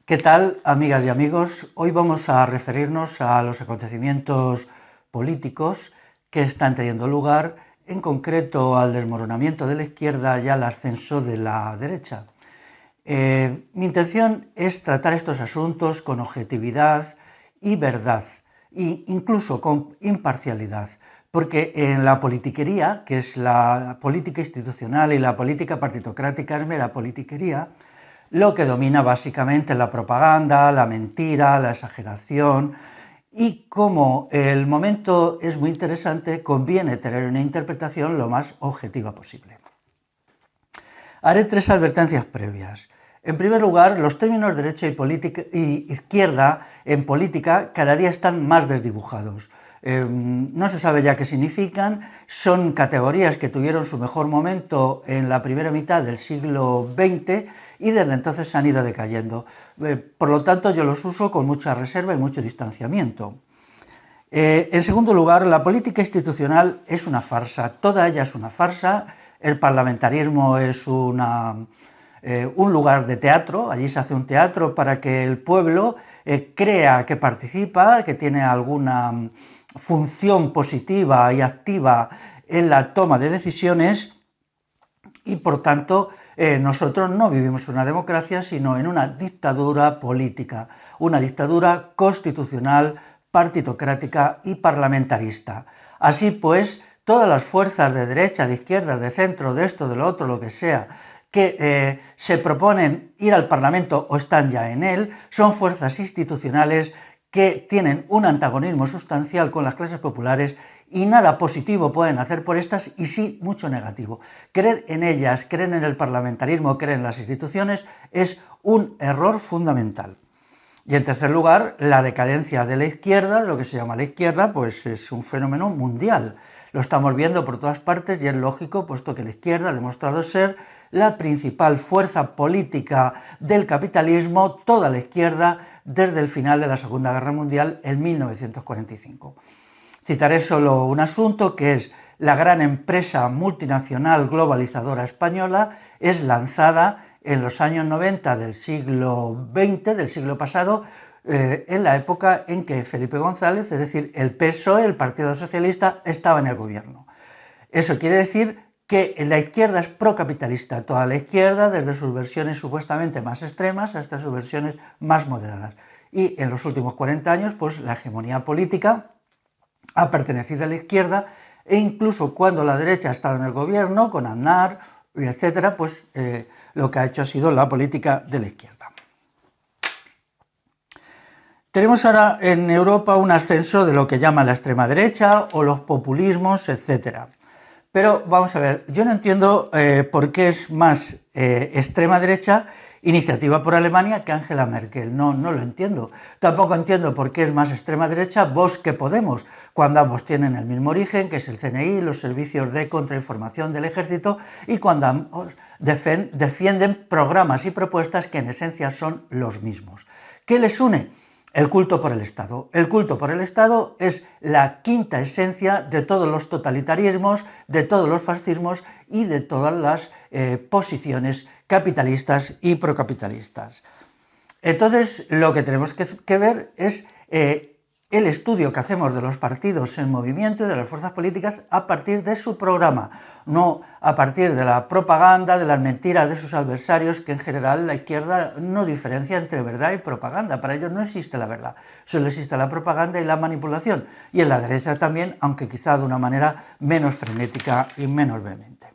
¿Qué tal, amigas y amigos? Hoy vamos a referirnos a los acontecimientos políticos que están teniendo lugar, en concreto al desmoronamiento de la izquierda y al ascenso de la derecha. Mi intención es tratar estos asuntos con objetividad y verdad, e incluso con imparcialidad, porque en la politiquería, que es la política institucional y la política partitocrática es mera politiquería, lo que domina básicamente es la propaganda, la mentira, la exageración, y como el momento es muy interesante, conviene tener una interpretación lo más objetiva posible. Haré tres advertencias previas. En primer lugar, los términos derecha y izquierda en política cada día están más desdibujados. No se sabe ya qué significan, son categorías que tuvieron su mejor momento en la primera mitad del siglo XX y desde entonces se han ido decayendo. Por lo tanto, yo los uso con mucha reserva y mucho distanciamiento. En segundo lugar, la política institucional es una farsa, toda ella es una farsa. El parlamentarismo es un lugar de teatro, allí se hace un teatro para que el pueblo crea que participa, que tiene alguna función positiva y activa en la toma de decisiones y por tanto nosotros no vivimos una democracia sino en una dictadura política, una dictadura constitucional, partitocrática y parlamentarista. Así pues, todas las fuerzas de derecha, de izquierda, de centro, de esto, de lo otro, lo que sea, que se proponen ir al Parlamento o están ya en él, son fuerzas institucionales que tienen un antagonismo sustancial con las clases populares y nada positivo pueden hacer por estas y sí mucho negativo. Creer en ellas, creer en el parlamentarismo, creer en las instituciones es un error fundamental. Y en tercer lugar, la decadencia de la izquierda, de lo que se llama la izquierda, pues es un fenómeno mundial. Lo estamos viendo por todas partes y es lógico, puesto que la izquierda ha demostrado ser la principal fuerza política del capitalismo, toda la izquierda, desde el final de la Segunda Guerra Mundial en 1945. Citaré solo un asunto que es la gran empresa multinacional globalizadora española es lanzada en los años 90 del siglo XX, del siglo pasado, en la época en que Felipe González, es decir, el PSOE, el Partido Socialista, estaba en el gobierno. Eso quiere decir que la izquierda es procapitalista, toda la izquierda, desde sus versiones supuestamente más extremas hasta sus versiones más moderadas. Y en los últimos 40 años, pues la hegemonía política ha pertenecido a la izquierda e incluso cuando la derecha ha estado en el gobierno, con Aznar, etcétera, pues lo que ha hecho ha sido la política de la izquierda. Tenemos ahora en Europa un ascenso de lo que llama la extrema derecha o los populismos, etcétera. Pero vamos a ver, yo no entiendo por qué es más extrema derecha Iniciativa por Alemania que Angela Merkel. No lo entiendo. Tampoco entiendo por qué es más extrema derecha Vox que Podemos, cuando ambos tienen el mismo origen, que es el CNI, los servicios de contrainformación del ejército, y cuando ambos defienden programas y propuestas que en esencia son los mismos. ¿Qué les une? El culto por el Estado. El culto por el Estado es la quinta esencia de todos los totalitarismos, de todos los fascismos y de todas las posiciones capitalistas y procapitalistas. Entonces, lo que tenemos que ver es el estudio que hacemos de los partidos en movimiento y de las fuerzas políticas a partir de su programa, no a partir de la propaganda, de las mentiras de sus adversarios, que en general la izquierda no diferencia entre verdad y propaganda. Para ellos no existe la verdad, solo existe la propaganda y la manipulación. Y en la derecha también, aunque quizá de una manera menos frenética y menos vehemente.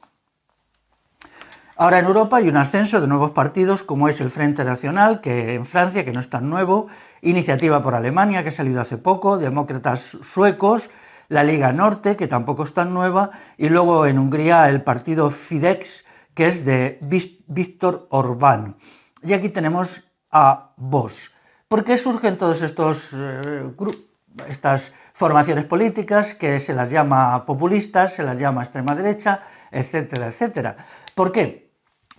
Ahora en Europa hay un ascenso de nuevos partidos como es el Frente Nacional, que en Francia, que no es tan nuevo, Iniciativa por Alemania, que ha salido hace poco, Demócratas Suecos, la Liga Norte, que tampoco es tan nueva, y luego en Hungría el partido Fidesz, que es de Viktor Orbán. Y aquí tenemos a Vox. ¿Por qué surgen todos estas formaciones políticas que se las llama populistas, se las llama extrema derecha, etcétera, etcétera? ¿Por qué?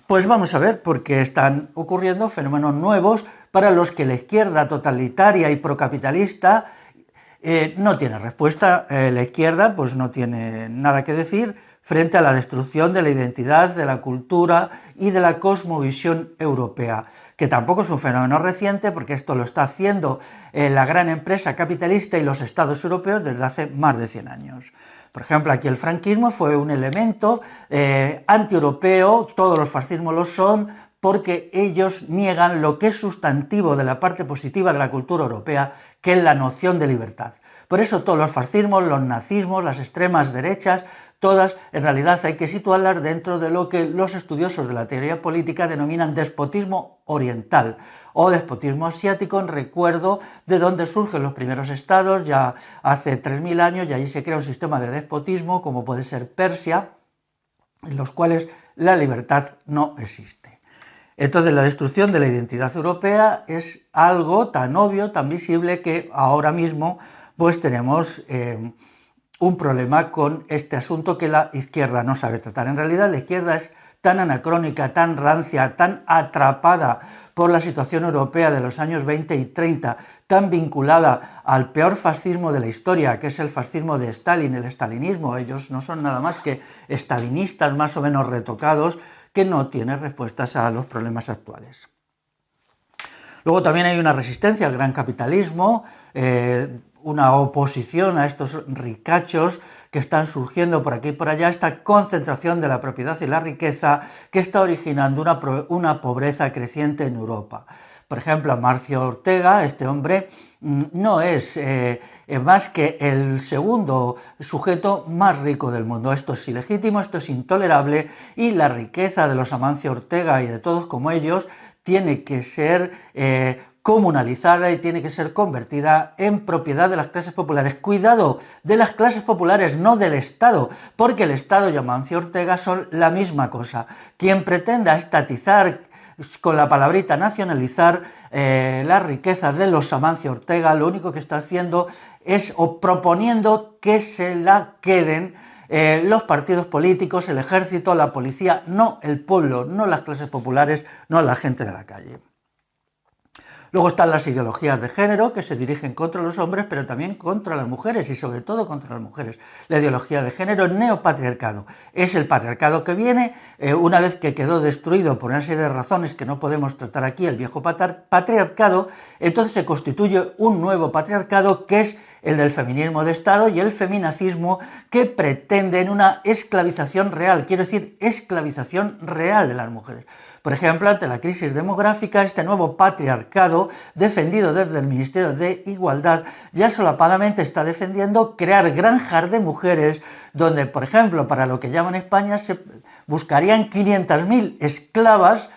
Pues vamos a ver, porque están ocurriendo fenómenos nuevos para los que la izquierda totalitaria y procapitalista no tiene respuesta. La izquierda pues no tiene nada que decir frente a la destrucción de la identidad, de la cultura y de la cosmovisión europea, que tampoco es un fenómeno reciente porque esto lo está haciendo la gran empresa capitalista y los estados europeos desde hace más de 100 años. Por ejemplo, aquí el franquismo fue un elemento antieuropeo, todos los fascismos lo son, porque ellos niegan lo que es sustantivo de la parte positiva de la cultura europea, que es la noción de libertad. Por eso todos los fascismos, los nazismos, las extremas derechas, todas en realidad hay que situarlas dentro de lo que los estudiosos de la teoría política denominan despotismo oriental o despotismo asiático, en recuerdo de dónde surgen los primeros estados, ya hace 3000 años, y allí se crea un sistema de despotismo como puede ser Persia, en los cuales la libertad no existe. Entonces la destrucción de la identidad europea es algo tan obvio, tan visible, que ahora mismo pues tenemos un problema con este asunto que la izquierda no sabe tratar. En realidad la izquierda es tan anacrónica, tan rancia, tan atrapada por la situación europea de los años 20 y 30, tan vinculada al peor fascismo de la historia, que es el fascismo de Stalin, el stalinismo. Ellos no son nada más que stalinistas más o menos retocados, que no tienen respuestas a los problemas actuales. Luego también hay una resistencia al gran capitalismo, una oposición a estos ricachos que están surgiendo por aquí y por allá, esta concentración de la propiedad y la riqueza que está originando una pobreza creciente en Europa. Por ejemplo, Amancio Ortega, este hombre, no es más que el segundo sujeto más rico del mundo. Esto es ilegítimo, esto es intolerable, y la riqueza de los Amancio Ortega y de todos como ellos tiene que ser comunalizada y tiene que ser convertida en propiedad de las clases populares. Cuidado, de las clases populares, no del Estado, porque el Estado y Amancio Ortega son la misma cosa. Quien pretenda estatizar, con la palabrita nacionalizar, las riquezas de los Amancio Ortega, lo único que está haciendo es proponiendo que se la queden los partidos políticos, el ejército, la policía, no el pueblo, no las clases populares, no la gente de la calle. Luego están las ideologías de género que se dirigen contra los hombres, pero también contra las mujeres y sobre todo contra las mujeres. La ideología de género es neopatriarcado. Es el patriarcado que viene una vez que quedó destruido por una serie de razones que no podemos tratar aquí, el viejo patriarcado, entonces se constituye un nuevo patriarcado que es el del feminismo de Estado y el feminacismo, que pretenden una esclavización real, quiero decir, esclavización real de las mujeres. Por ejemplo, ante la crisis demográfica, este nuevo patriarcado, defendido desde el Ministerio de Igualdad, ya solapadamente está defendiendo crear granjas de mujeres, donde, por ejemplo, para lo que llaman España, se buscarían 500.000 esclavas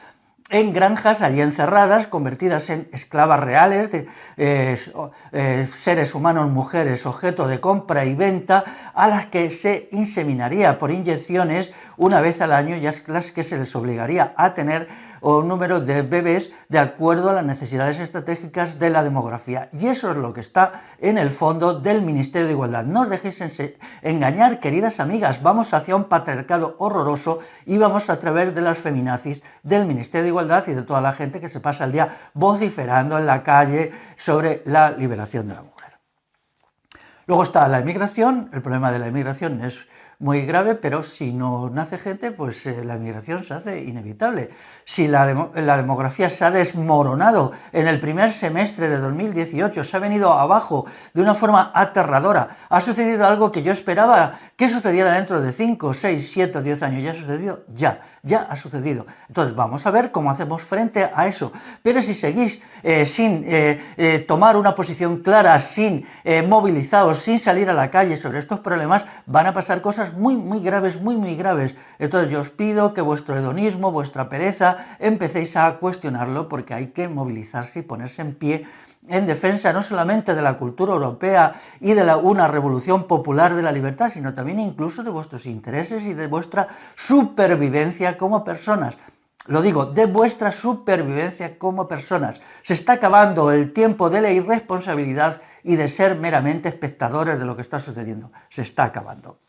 en granjas allí encerradas, convertidas en esclavas reales, seres humanos, mujeres, objeto de compra y venta, a las que se inseminaría por inyecciones una vez al año, y a las que se les obligaría a tener un número de bebés de acuerdo a las necesidades estratégicas de la demografía. Y eso es lo que está en el fondo del Ministerio de Igualdad. No os dejéis engañar, queridas amigas, vamos hacia un patriarcado horroroso y vamos a través de las feminazis del Ministerio de Igualdad y de toda la gente que se pasa el día vociferando en la calle sobre la liberación de la mujer. Luego está la emigración. El problema de la emigración es muy grave, pero si no nace gente, pues la emigración se hace inevitable. Si la demografía se ha desmoronado en el primer semestre de 2018, se ha venido abajo de una forma aterradora, ha sucedido algo que yo esperaba que sucediera dentro de 5, 6, 7 o 10 años, ya ha sucedido, ya ha sucedido. Entonces vamos a ver cómo hacemos frente a eso. Pero si seguís sin tomar una posición clara, sin movilizaros, sin salir a la calle sobre estos problemas, van a pasar cosas muy graves, muy graves. Entonces yo os pido que vuestro hedonismo, vuestra pereza, empecéis a cuestionarlo, porque hay que movilizarse y ponerse en pie en defensa no solamente de la cultura europea y de una revolución popular de la libertad, sino también incluso de vuestros intereses y de vuestra supervivencia como personas. Lo digo, de vuestra supervivencia como personas. Se está acabando el tiempo de la irresponsabilidad y de ser meramente espectadores de lo que está sucediendo. Se está acabando.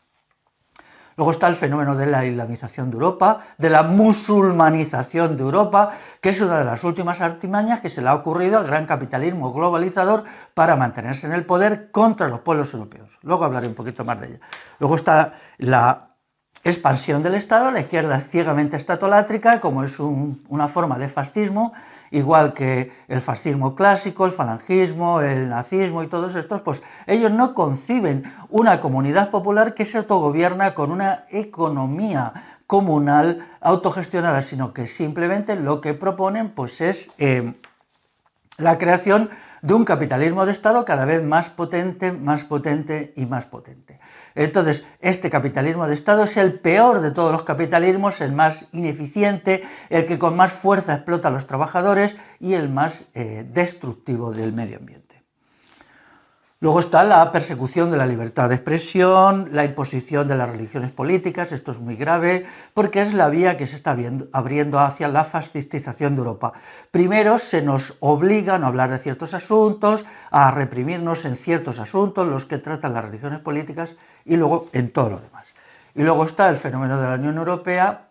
Luego está el fenómeno de la islamización de Europa, de la musulmanización de Europa, que es una de las últimas artimañas que se le ha ocurrido al gran capitalismo globalizador para mantenerse en el poder contra los pueblos europeos. Luego hablaré un poquito más de ella. Luego está la expansión del Estado, la izquierda es ciegamente estatolátrica, como es una forma de fascismo, igual que el fascismo clásico, el falangismo, el nazismo y todos estos, pues ellos no conciben una comunidad popular que se autogobierna con una economía comunal autogestionada, sino que simplemente lo que proponen pues es la creación de un capitalismo de Estado cada vez más potente y más potente. Entonces, este capitalismo de Estado es el peor de todos los capitalismos, el más ineficiente, el que con más fuerza explota a los trabajadores y el más destructivo del medio ambiente. Luego está la persecución de la libertad de expresión, la imposición de las religiones políticas, esto es muy grave, porque es la vía que se está abriendo hacia la fascistización de Europa. Primero se nos obliga a no hablar de ciertos asuntos, a reprimirnos en ciertos asuntos, los que tratan las religiones políticas, y luego en todo lo demás. Y luego está el fenómeno de la Unión Europea,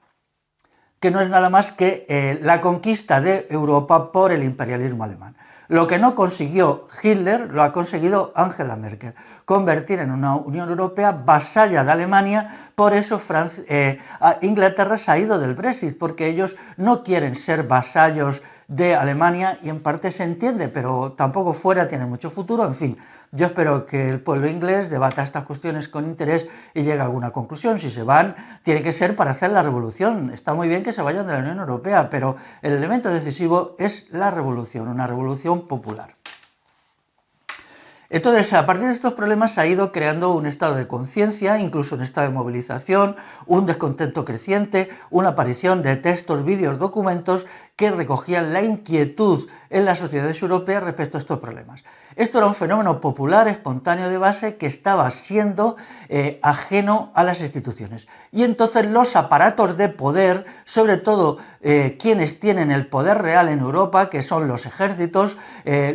que no es nada más que la conquista de Europa por el imperialismo alemán. Lo que no consiguió Hitler lo ha conseguido Angela Merkel, convertir en una Unión Europea vasalla de Alemania. Por eso Inglaterra se ha ido del Brexit, porque ellos no quieren ser vasallos de Alemania, y en parte se entiende, pero tampoco fuera tiene mucho futuro. En fin, yo espero que el pueblo inglés debata estas cuestiones con interés y llegue a alguna conclusión. Si se van, tiene que ser para hacer la revolución. Está muy bien que se vayan de la Unión Europea, pero el elemento decisivo es la revolución, una revolución popular. Entonces, a partir de estos problemas se ha ido creando un estado de conciencia, incluso un estado de movilización, un descontento creciente, una aparición de textos, vídeos, documentos que recogían la inquietud en las sociedades europeas respecto a estos problemas. Esto era un fenómeno popular, espontáneo de base, que estaba siendo ajeno a las instituciones. Y entonces los aparatos de poder, sobre todo quienes tienen el poder real en Europa, que son los ejércitos,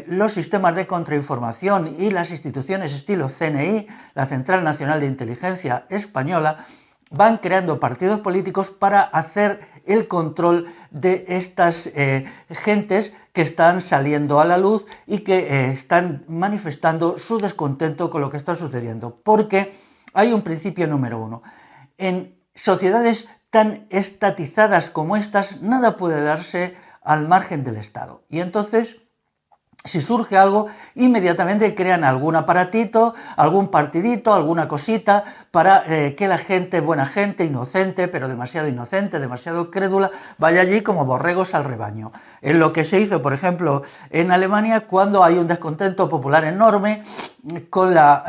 los sistemas de contrainformación y las instituciones estilo CNI, la Central Nacional de Inteligencia Española, van creando partidos políticos para hacer el control de estas gentes que están saliendo a la luz y que están manifestando su descontento con lo que está sucediendo. Porque hay un principio número uno. En sociedades tan estatizadas como estas, nada puede darse al margen del Estado. Y entonces, si surge algo, inmediatamente crean algún aparatito, algún partidito, alguna cosita para que la gente, buena gente, inocente, pero demasiado inocente, demasiado crédula, vaya allí como borregos al rebaño. En lo que se hizo, por ejemplo, en Alemania, cuando hay un descontento popular enorme con la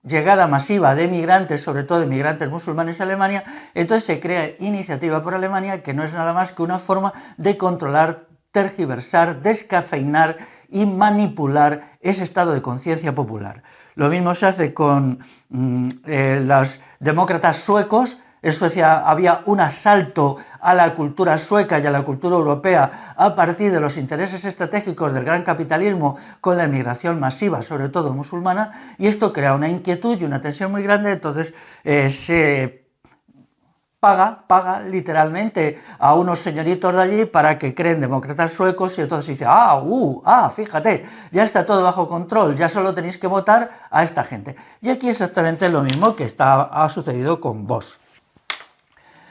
llegada masiva de migrantes, sobre todo de migrantes musulmanes a Alemania, entonces se crea Iniciativa por Alemania, que no es nada más que una forma de controlar, tergiversar, descafeinar y manipular ese estado de conciencia popular. Lo mismo se hace con los demócratas suecos. En Suecia había un asalto a la cultura sueca y a la cultura europea a partir de los intereses estratégicos del gran capitalismo con la emigración masiva, sobre todo musulmana, y esto crea una inquietud y una tensión muy grande. Entonces se paga literalmente a unos señoritos de allí para que creen demócratas suecos, y entonces dice, fíjate, ya está todo bajo control, ya solo tenéis que votar a esta gente. Y aquí exactamente lo mismo que ha sucedido con Vox.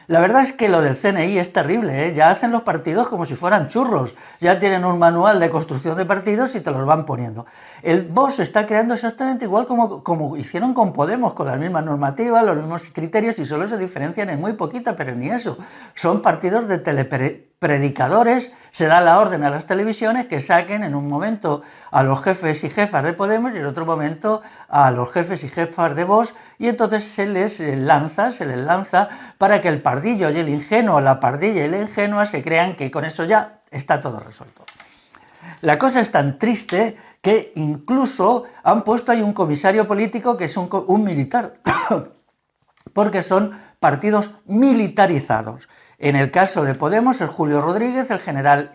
La verdad es que lo del CNI es terrible, ¿eh? Ya hacen los partidos como si fueran churros, ya tienen un manual de construcción de partidos y te los van poniendo. El Vox se está creando exactamente igual como hicieron con Podemos, con las mismas normativas, los mismos criterios, y solo se diferencian en muy poquita, pero ni eso. Son partidos de telepredicadores. Se da la orden a las televisiones que saquen en un momento a los jefes y jefas de Podemos y en otro momento a los jefes y jefas de Vox, y entonces se les lanza para que el pardillo y el ingenuo, la pardilla y la ingenua se crean que con eso ya está todo resuelto. La cosa es tan triste que incluso han puesto ahí un comisario político que es un militar, porque son partidos militarizados. En el caso de Podemos es Julio Rodríguez, el general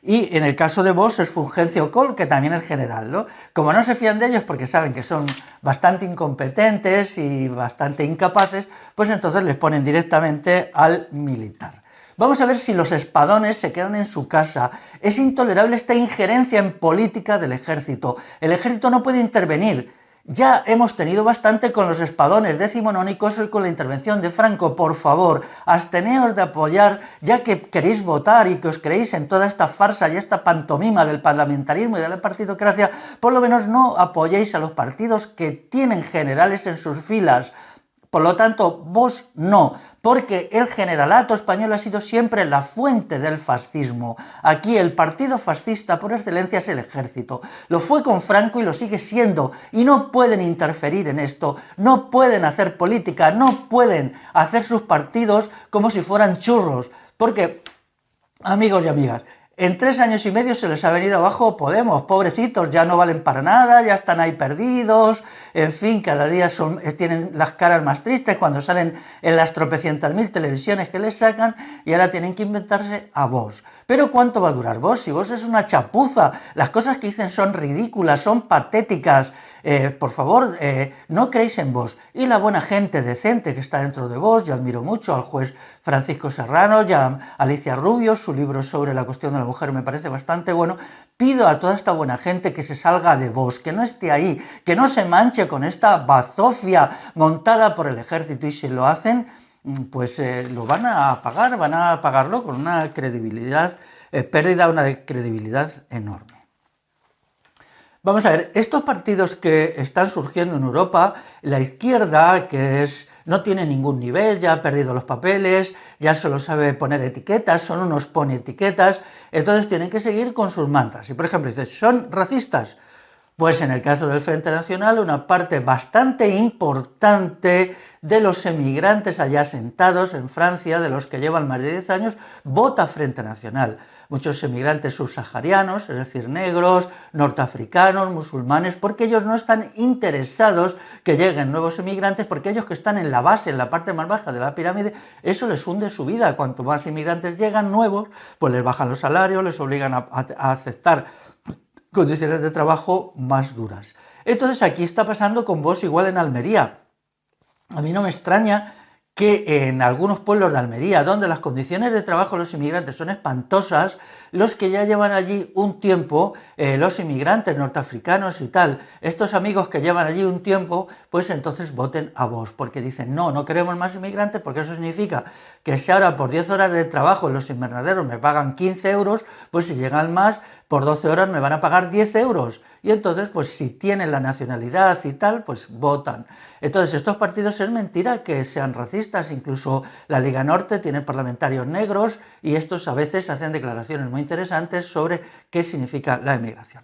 y en el caso de Vox es Fulgencio Coll, que también es general, ¿no? Como no se fían de ellos porque saben que son bastante incompetentes y bastante incapaces, pues entonces les ponen directamente al militar. Vamos a ver si los espadones se quedan en su casa. Es intolerable esta injerencia en política del ejército. El ejército no puede intervenir. Ya hemos tenido bastante con los espadones decimonónicos y con la intervención de Franco. Por favor, absteneos de apoyar, ya que queréis votar y que os creéis en toda esta farsa y esta pantomima del parlamentarismo y de la partidocracia, por lo menos no apoyéis a los partidos que tienen generales en sus filas. Por lo tanto, vos no, porque el generalato español ha sido siempre la fuente del fascismo. Aquí el partido fascista por excelencia es el ejército. Lo fue con Franco y lo sigue siendo. Y no pueden interferir en esto, no pueden hacer política, no pueden hacer sus partidos como si fueran churros. Porque, amigos y amigas, en 3 años y medio se les ha venido abajo Podemos, pobrecitos, ya no valen para nada, ya están ahí perdidos, en fin, cada día tienen las caras más tristes cuando salen en las tropecientas mil televisiones que les sacan y ahora tienen que inventarse a Vox. Pero ¿cuánto va a durar Vox? Si Vox es una chapuza, las cosas que dicen son ridículas, son patéticas. Por favor, no creéis en Vox. Y la buena gente decente que está dentro de Vox, yo admiro mucho al juez Francisco Serrano y a Alicia Rubio, su libro sobre la cuestión de la mujer me parece bastante bueno. Pido a toda esta buena gente que se salga de Vox, que no esté ahí, que no se manche con esta bazofia montada por el ejército, y si lo hacen, pues lo van a pagarlo con una credibilidad, pérdida de una credibilidad enorme. Vamos a ver, estos partidos que están surgiendo en Europa, la izquierda, no tiene ningún nivel, ya ha perdido los papeles, ya solo sabe poner etiquetas, son unos pone etiquetas, entonces tienen que seguir con sus mantras. Y por ejemplo, dice, ¿son racistas? Pues en el caso del Frente Nacional, una parte bastante importante de los emigrantes allá asentados en Francia, de los que llevan más de 10 años, vota Frente Nacional. Muchos emigrantes subsaharianos, es decir, negros, norteafricanos, musulmanes, porque ellos no están interesados que lleguen nuevos emigrantes, porque ellos que están en la base, en la parte más baja de la pirámide, eso les hunde su vida. Cuanto más inmigrantes llegan nuevos, pues les bajan los salarios, les obligan a aceptar condiciones de trabajo más duras. Entonces aquí está pasando con Vox igual en Almería. A mí no me extraña que en algunos pueblos de Almería, donde las condiciones de trabajo de los inmigrantes son espantosas, los que ya llevan allí un tiempo, los inmigrantes norteafricanos y tal, estos amigos que llevan allí un tiempo, pues entonces voten a Vox, porque dicen, no queremos más inmigrantes, porque eso significa que si ahora por 10 horas de trabajo en los invernaderos me pagan 15 euros, pues si llegan más, por 12 horas me van a pagar 10 euros. Y entonces, pues si tienen la nacionalidad y tal, pues votan. Entonces, estos partidos es mentira que sean racistas, incluso la Liga Norte tiene parlamentarios negros y estos a veces hacen declaraciones muy interesantes sobre qué significa la emigración.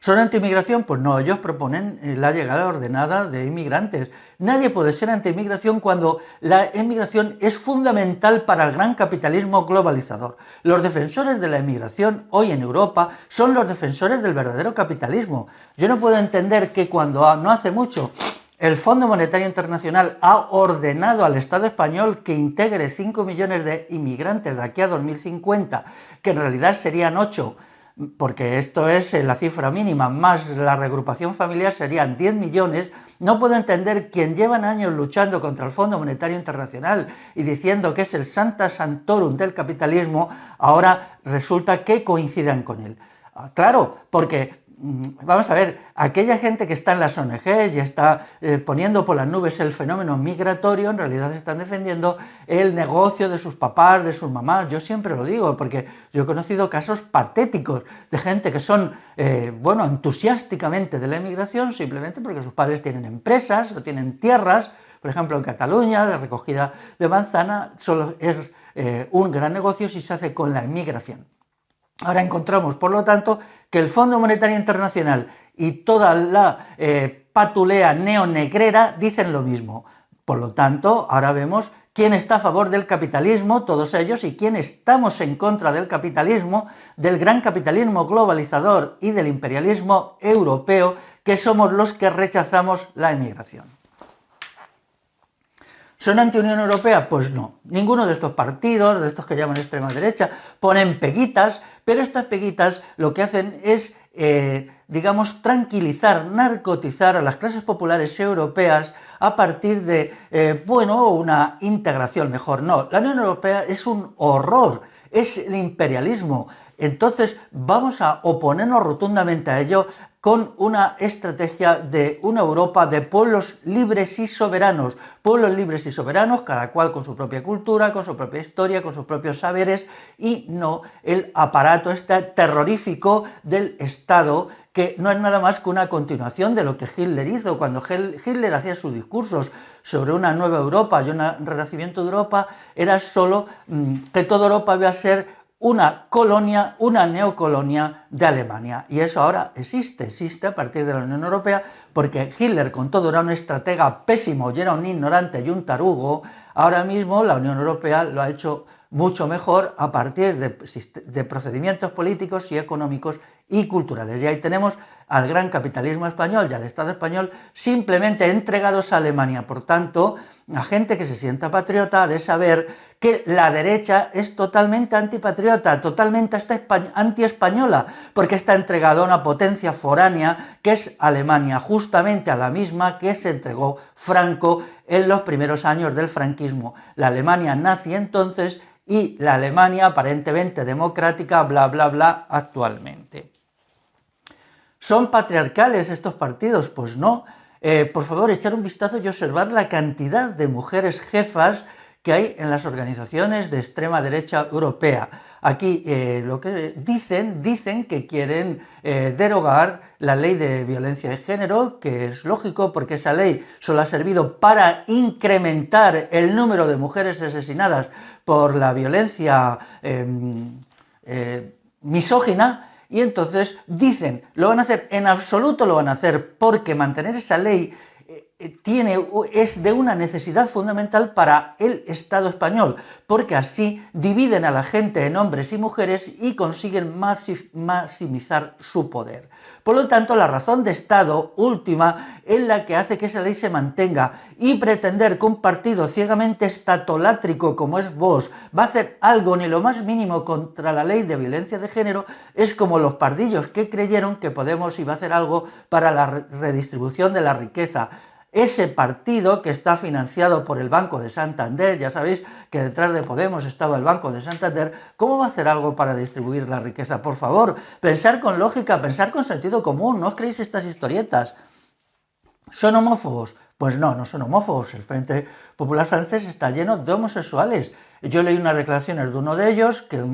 ¿Son anti-inmigración? Pues no, ellos proponen la llegada ordenada de inmigrantes. Nadie puede ser anti-inmigración cuando la inmigración es fundamental para el gran capitalismo globalizador. Los defensores de la inmigración hoy en Europa son los defensores del verdadero capitalismo. Yo no puedo entender que cuando no hace mucho el Fondo Monetario Internacional ha ordenado al Estado español que integre 5 millones de inmigrantes de aquí a 2050, que en realidad serían 8, porque esto es la cifra mínima, más la reagrupación familiar serían 10 millones, no puedo entender quien llevan años luchando contra el Fondo Monetario Internacional y diciendo que es el Sancta Sanctorum del capitalismo, ahora resulta que coincidan con él. Claro, porque vamos a ver, aquella gente que está en las ONGs y está poniendo por las nubes el fenómeno migratorio, en realidad están defendiendo el negocio de sus papás, de sus mamás. Yo siempre lo digo, porque yo he conocido casos patéticos de gente que son, entusiásticamente de la emigración, simplemente porque sus padres tienen empresas o tienen tierras. Por ejemplo, en Cataluña, de recogida de manzana, solo es un gran negocio si se hace con la emigración. Ahora encontramos, por lo tanto, que el Fondo Monetario Internacional y toda la patulea neonegrera dicen lo mismo. Por lo tanto, ahora vemos quién está a favor del capitalismo, todos ellos, y quién estamos en contra del capitalismo, del gran capitalismo globalizador y del imperialismo europeo, que somos los que rechazamos la emigración. ¿Son anti-Unión Europea? Pues no. Ninguno de estos partidos, de estos que llaman extrema derecha, ponen peguitas, pero estas peguitas lo que hacen es, tranquilizar, narcotizar a las clases populares europeas a partir de, una integración mejor. No, la Unión Europea es un horror, es el imperialismo. Entonces vamos a oponernos rotundamente a ello con una estrategia de una Europa de pueblos libres y soberanos, cada cual con su propia cultura, con su propia historia, con sus propios saberes, y no el aparato este terrorífico del Estado, que no es nada más que una continuación de lo que Hitler hizo. Cuando Hitler hacía sus discursos sobre una nueva Europa y un renacimiento de Europa, era solo que toda Europa iba a ser una colonia, una neocolonia de Alemania. Y eso ahora existe a partir de la Unión Europea, porque Hitler, con todo, era un estratega pésimo y era un ignorante y un tarugo. Ahora mismo la Unión Europea lo ha hecho mucho mejor a partir de procedimientos políticos y económicos y culturales. Y ahí tenemos al gran capitalismo español y al Estado español simplemente entregados a Alemania. Por tanto, a gente que se sienta patriota ha de saber que la derecha es totalmente antipatriota, totalmente antiespañola, porque está entregada a una potencia foránea que es Alemania, justamente a la misma que se entregó Franco en los primeros años del franquismo. La Alemania nazi entonces y la Alemania aparentemente democrática, bla, bla, bla, actualmente. ¿Son patriarcales estos partidos? Pues no. Por favor, echar un vistazo y observar la cantidad de mujeres jefas que hay en las organizaciones de extrema derecha europea. Aquí lo que dicen que quieren derogar la ley de violencia de género, que es lógico porque esa ley solo ha servido para incrementar el número de mujeres asesinadas por la violencia misógina. Y entonces dicen, lo van a hacer, en absoluto lo van a hacer, porque mantener esa ley es de una necesidad fundamental para el Estado español, porque así dividen a la gente en hombres y mujeres y consiguen maximizar su poder. Por lo tanto, la razón de Estado última es la que hace que esa ley se mantenga, y pretender que un partido ciegamente estatolátrico como es Vox va a hacer algo ni lo más mínimo contra la ley de violencia de género es como los pardillos que creyeron que Podemos iba a hacer algo para la redistribución de la riqueza. Ese partido que está financiado por el Banco de Santander, ya sabéis que detrás de Podemos estaba el Banco de Santander, ¿cómo va a hacer algo para distribuir la riqueza? Por favor, pensar con lógica, pensar con sentido común, no os creéis estas historietas. ¿Son homófobos? Pues no, no son homófobos. El Frente Popular francés está lleno de homosexuales. Yo leí unas declaraciones de uno de ellos, que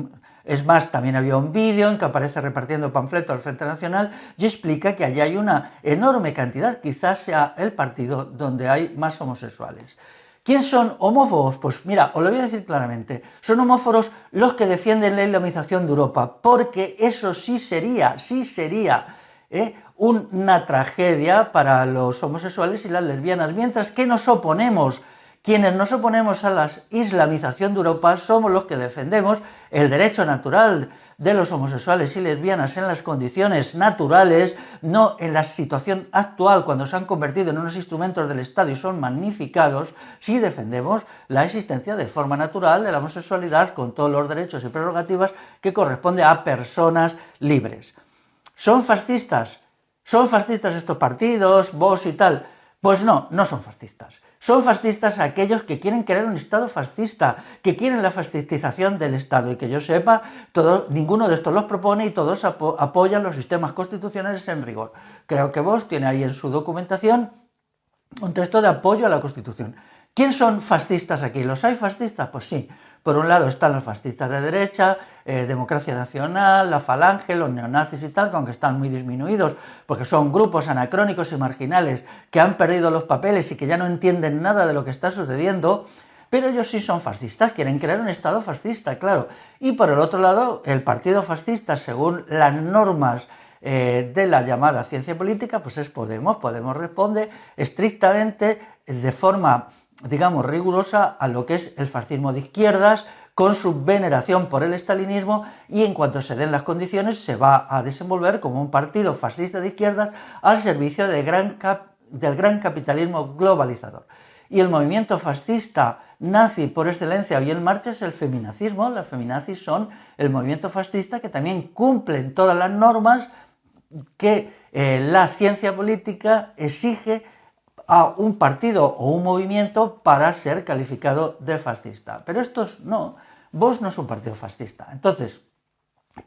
es más, también había un vídeo en que aparece repartiendo panfletos al Frente Nacional y explica que allí hay una enorme cantidad, quizás sea el partido donde hay más homosexuales. ¿Quién son homófobos? Pues mira, os lo voy a decir claramente. Son homófobos los que defienden la islamización de Europa, porque eso sí sería una tragedia para los homosexuales y las lesbianas, mientras que quienes nos oponemos a la islamización de Europa somos los que defendemos el derecho natural de los homosexuales y lesbianas en las condiciones naturales, no en la situación actual cuando se han convertido en unos instrumentos del Estado y son magnificados. Sí defendemos la existencia de forma natural de la homosexualidad con todos los derechos y prerrogativas que corresponde a personas libres. ¿Son fascistas? ¿Son fascistas estos partidos, Vox y tal? Pues no, no son fascistas. Son fascistas aquellos que quieren crear un Estado fascista, que quieren la fascistización del Estado, y que yo sepa, ninguno de estos los propone y todos apoyan los sistemas constitucionales en rigor. Creo que Vox tiene ahí en su documentación un texto de apoyo a la Constitución. ¿Quién son fascistas aquí? ¿Los hay fascistas? Pues sí. Por un lado están los fascistas de derecha, Democracia Nacional, la Falange, los neonazis y tal, que aunque están muy disminuidos, porque son grupos anacrónicos y marginales que han perdido los papeles y que ya no entienden nada de lo que está sucediendo, pero ellos sí son fascistas, quieren crear un Estado fascista, claro. Y por el otro lado, el partido fascista, según las normas de la llamada ciencia política, pues es Podemos. Podemos responde estrictamente de forma, digamos, rigurosa a lo que es el fascismo de izquierdas, con su veneración por el estalinismo, y en cuanto se den las condiciones se va a desenvolver como un partido fascista de izquierdas al servicio del gran capitalismo globalizador. Y el movimiento fascista nazi por excelencia hoy en marcha es el feminazismo. Las feminazis son el movimiento fascista que también cumplen todas las normas que la ciencia política exige a un partido o un movimiento para ser calificado de fascista. Pero estos no. Vox no es un partido fascista. Entonces,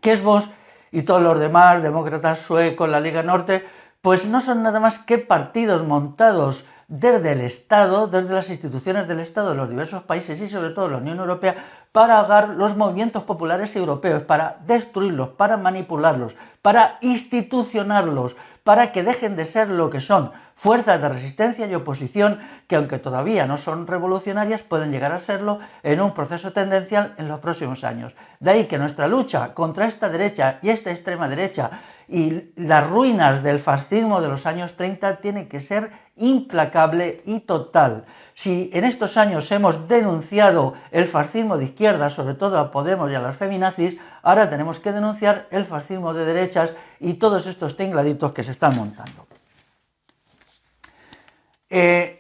que es Vox y todos los demás, demócratas suecos, la Liga Norte, pues no son nada más que partidos montados desde el Estado, desde las instituciones del Estado de los diversos países y sobre todo la Unión Europea, para ahogar los movimientos populares europeos, para destruirlos, para manipularlos, para institucionarlos, para que dejen de ser lo que son, fuerzas de resistencia y oposición que, aunque todavía no son revolucionarias, pueden llegar a serlo en un proceso tendencial en los próximos años. De ahí que nuestra lucha contra esta derecha y esta extrema derecha y las ruinas del fascismo de los años 30 tiene que ser implacable y total. Si en estos años hemos denunciado el fascismo de izquierda, sobre todo a Podemos y a las feminazis, ahora tenemos que denunciar el fascismo de derechas y todos estos tingladitos que se están montando. ¿Qué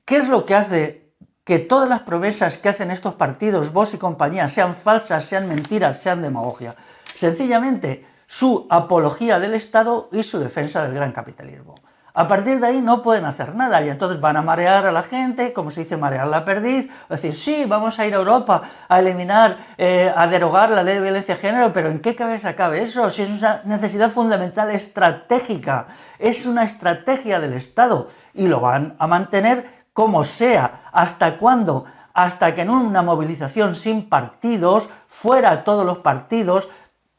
es lo que hace que todas las promesas que hacen estos partidos, Vox y compañía, sean falsas, sean mentiras, sean demagogia? Sencillamente, su apología del Estado y su defensa del gran capitalismo. A partir de ahí no pueden hacer nada y entonces van a marear a la gente, como se dice, marear la perdiz, decir, sí, vamos a ir a Europa a eliminar, a derogar la ley de violencia de género, pero ¿en qué cabeza cabe eso? Si es una necesidad fundamental estratégica, es una estrategia del Estado y lo van a mantener como sea. ¿Hasta cuándo? Hasta que en una movilización sin partidos, fuera todos los partidos,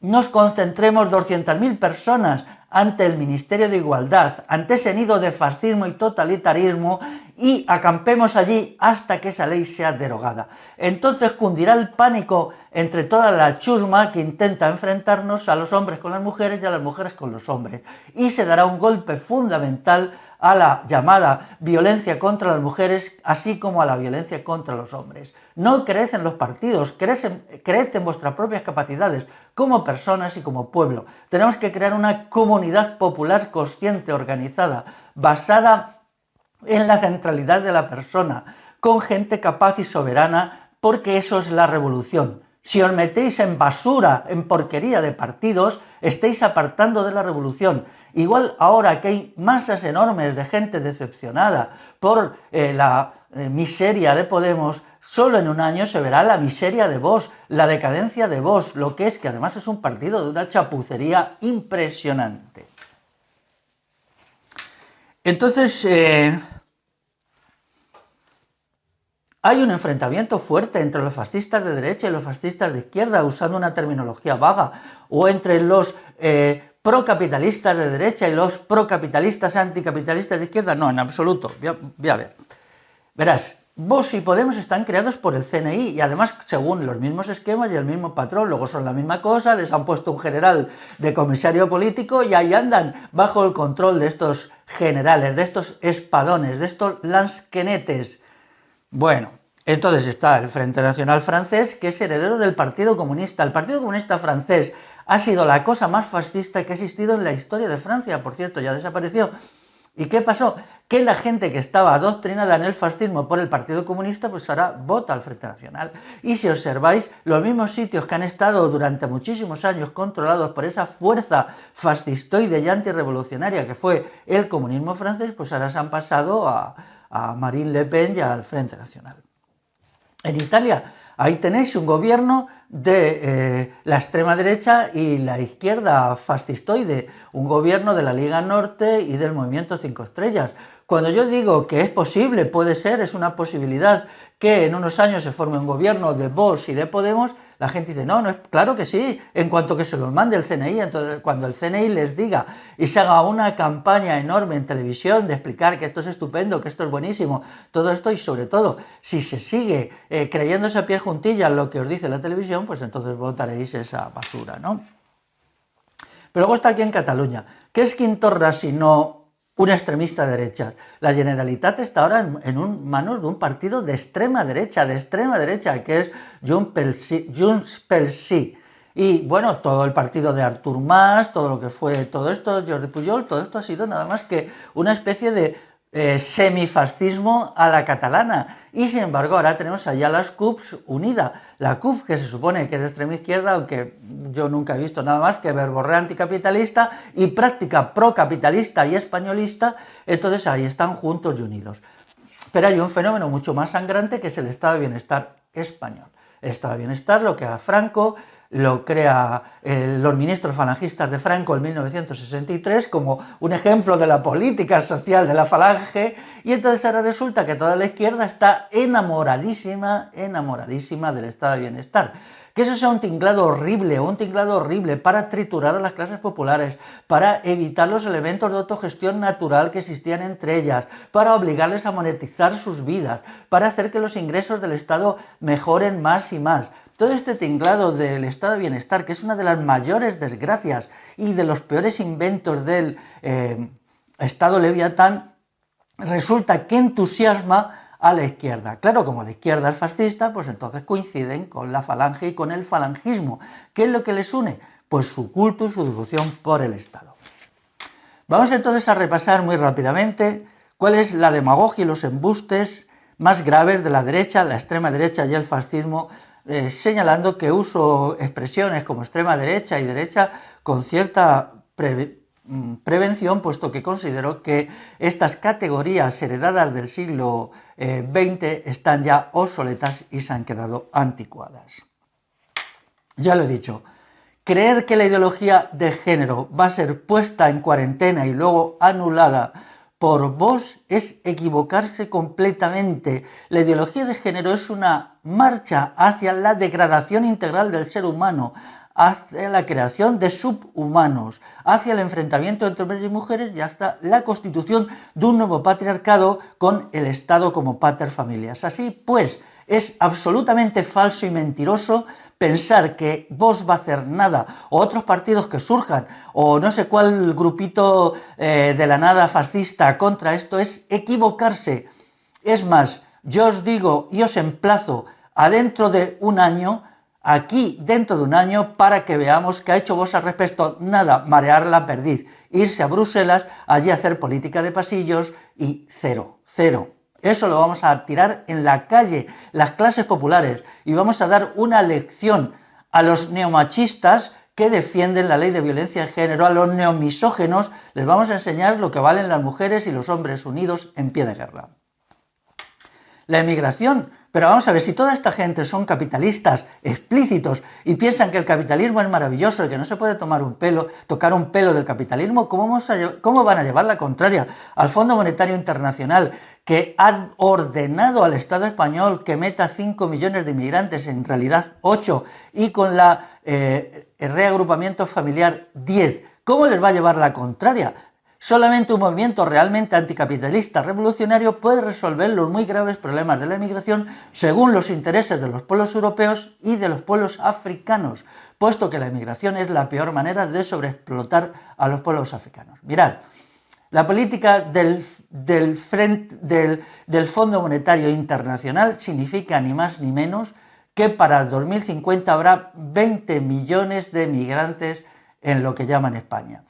nos concentremos 200.000 personas ante el Ministerio de Igualdad, ante ese nido de fascismo y totalitarismo y acampemos allí hasta que esa ley sea derogada. Entonces cundirá el pánico entre toda la chusma que intenta enfrentarnos a los hombres con las mujeres y a las mujeres con los hombres y se dará un golpe fundamental a la llamada violencia contra las mujeres, así como a la violencia contra los hombres. No creed en los partidos, creed en vuestras propias capacidades como personas y como pueblo. Tenemos que crear una comunidad popular consciente, organizada, basada en la centralidad de la persona, con gente capaz y soberana, porque eso es la revolución. Si os metéis en basura, en porquería de partidos, estáis apartando de la revolución. Igual ahora que hay masas enormes de gente decepcionada por la miseria de Podemos, solo en un año se verá la miseria de Vox, la decadencia de Vox, lo que es que además es un partido de una chapucería impresionante. Entonces, hay un enfrentamiento fuerte entre los fascistas de derecha y los fascistas de izquierda, usando una terminología vaga, o entre los procapitalistas de derecha y los procapitalistas anticapitalistas de izquierda. No, en absoluto. Voy a ver. Verás, Vox y Podemos están creados por el CNI y además según los mismos esquemas y el mismo patrón, luego son la misma cosa, les han puesto un general de comisario político y ahí andan bajo el control de estos generales, de estos espadones, de estos lansquenetes. Bueno, entonces está el Frente Nacional francés, que es heredero del Partido Comunista. El Partido Comunista francés ha sido la cosa más fascista que ha existido en la historia de Francia, por cierto, ya desapareció. ¿Y qué pasó? Que la gente que estaba adoctrinada en el fascismo por el Partido Comunista, pues ahora vota al Frente Nacional. Y si observáis, los mismos sitios que han estado durante muchísimos años controlados por esa fuerza fascistoide y antirrevolucionaria que fue el comunismo francés, pues ahora se han pasado a Marine Le Pen y al Frente Nacional. En Italia, ahí tenéis un gobierno de la extrema derecha y la izquierda fascistoide, un gobierno de la Liga Norte y del Movimiento 5 Estrellas. Cuando yo digo que es posible, puede ser, es una posibilidad que en unos años se forme un gobierno de Vox y de Podemos, la gente dice, no, no es claro que sí, en cuanto que se los mande el CNI, entonces cuando el CNI les diga y se haga una campaña enorme en televisión de explicar que esto es estupendo, que esto es buenísimo, todo esto y sobre todo, si se sigue creyéndose a pie juntillas lo que os dice la televisión, pues entonces votaréis esa basura, ¿no? Pero luego está aquí en Cataluña. ¿Qué es Quim Torra si no un extremista de derecha? La Generalitat está ahora en manos de un partido de extrema derecha, que es Junts pel Sí. Y bueno, todo el partido de Artur Mas, todo lo que fue todo esto, Jordi Pujol, todo esto ha sido nada más que una especie de semifascismo a la catalana. Y sin embargo ahora tenemos allá las CUPs unida. La CUP, que se supone que es de extrema izquierda, aunque yo nunca he visto nada más que verborrea anticapitalista y práctica procapitalista y españolista, entonces ahí están juntos y unidos. Pero hay un fenómeno mucho más sangrante que es el estado de bienestar español. El estado de bienestar, lo que a Franco lo crea los ministros falangistas de Franco en 1963 como un ejemplo de la política social de la falange, y entonces ahora resulta que toda la izquierda está enamoradísima del estado de bienestar. Que eso sea un tinglado horrible para triturar a las clases populares, para evitar los elementos de autogestión natural que existían entre ellas, para obligarles a monetizar sus vidas, para hacer que los ingresos del Estado mejoren más y más. Todo este tinglado del estado de bienestar, que es una de las mayores desgracias y de los peores inventos del Estado Leviatán, resulta que entusiasma a la izquierda. Claro, como la izquierda es fascista, pues entonces coinciden con la falange y con el falangismo. ¿Qué es lo que les une? Pues su culto y su devoción por el Estado. Vamos entonces a repasar muy rápidamente cuál es la demagogia y los embustes más graves de la derecha, la extrema derecha y el fascismo, señalando que uso expresiones como extrema derecha y derecha con cierta prevención, puesto que considero que estas categorías heredadas del siglo XX están ya obsoletas y se han quedado anticuadas. Ya lo he dicho, creer que la ideología de género va a ser puesta en cuarentena y luego anulada por Vox es equivocarse completamente. La ideología de género es una marcha hacia la degradación integral del ser humano, hacia la creación de subhumanos, hacia el enfrentamiento entre hombres y mujeres y hasta la constitución de un nuevo patriarcado con el Estado como pater familias. Así pues, es absolutamente falso y mentiroso pensar que Vox va a hacer nada, o otros partidos que surjan, o no sé cuál grupito de la nada fascista contra esto, es equivocarse. Es más, yo os digo y os emplazo a dentro de un año, aquí dentro de un año, para que veamos qué ha hecho Vox al respecto. Nada, marear la perdiz, irse a Bruselas, allí a hacer política de pasillos y cero. Eso lo vamos a tirar en la calle, las clases populares, y vamos a dar una lección a los neomachistas que defienden la ley de violencia de género, a los neomisógenos, les vamos a enseñar lo que valen las mujeres y los hombres unidos en pie de guerra. La emigración, pero vamos a ver, si toda esta gente son capitalistas explícitos y piensan que el capitalismo es maravilloso y que no se puede tocar un pelo del capitalismo, ¿cómo van a llevar la contraria al Fondo Monetario Internacional, que ha ordenado al Estado español que meta 5 millones de inmigrantes, en realidad 8, y con la reagrupamiento familiar 10? ¿Cómo les va a llevar la contraria? Solamente un movimiento realmente anticapitalista revolucionario puede resolver los muy graves problemas de la emigración según los intereses de los pueblos europeos y de los pueblos africanos, puesto que la emigración es la peor manera de sobreexplotar a los pueblos africanos. Mirad, la política del Fondo Monetario Internacional significa ni más ni menos que para el 2050 habrá 20 millones de migrantes en lo que llaman España,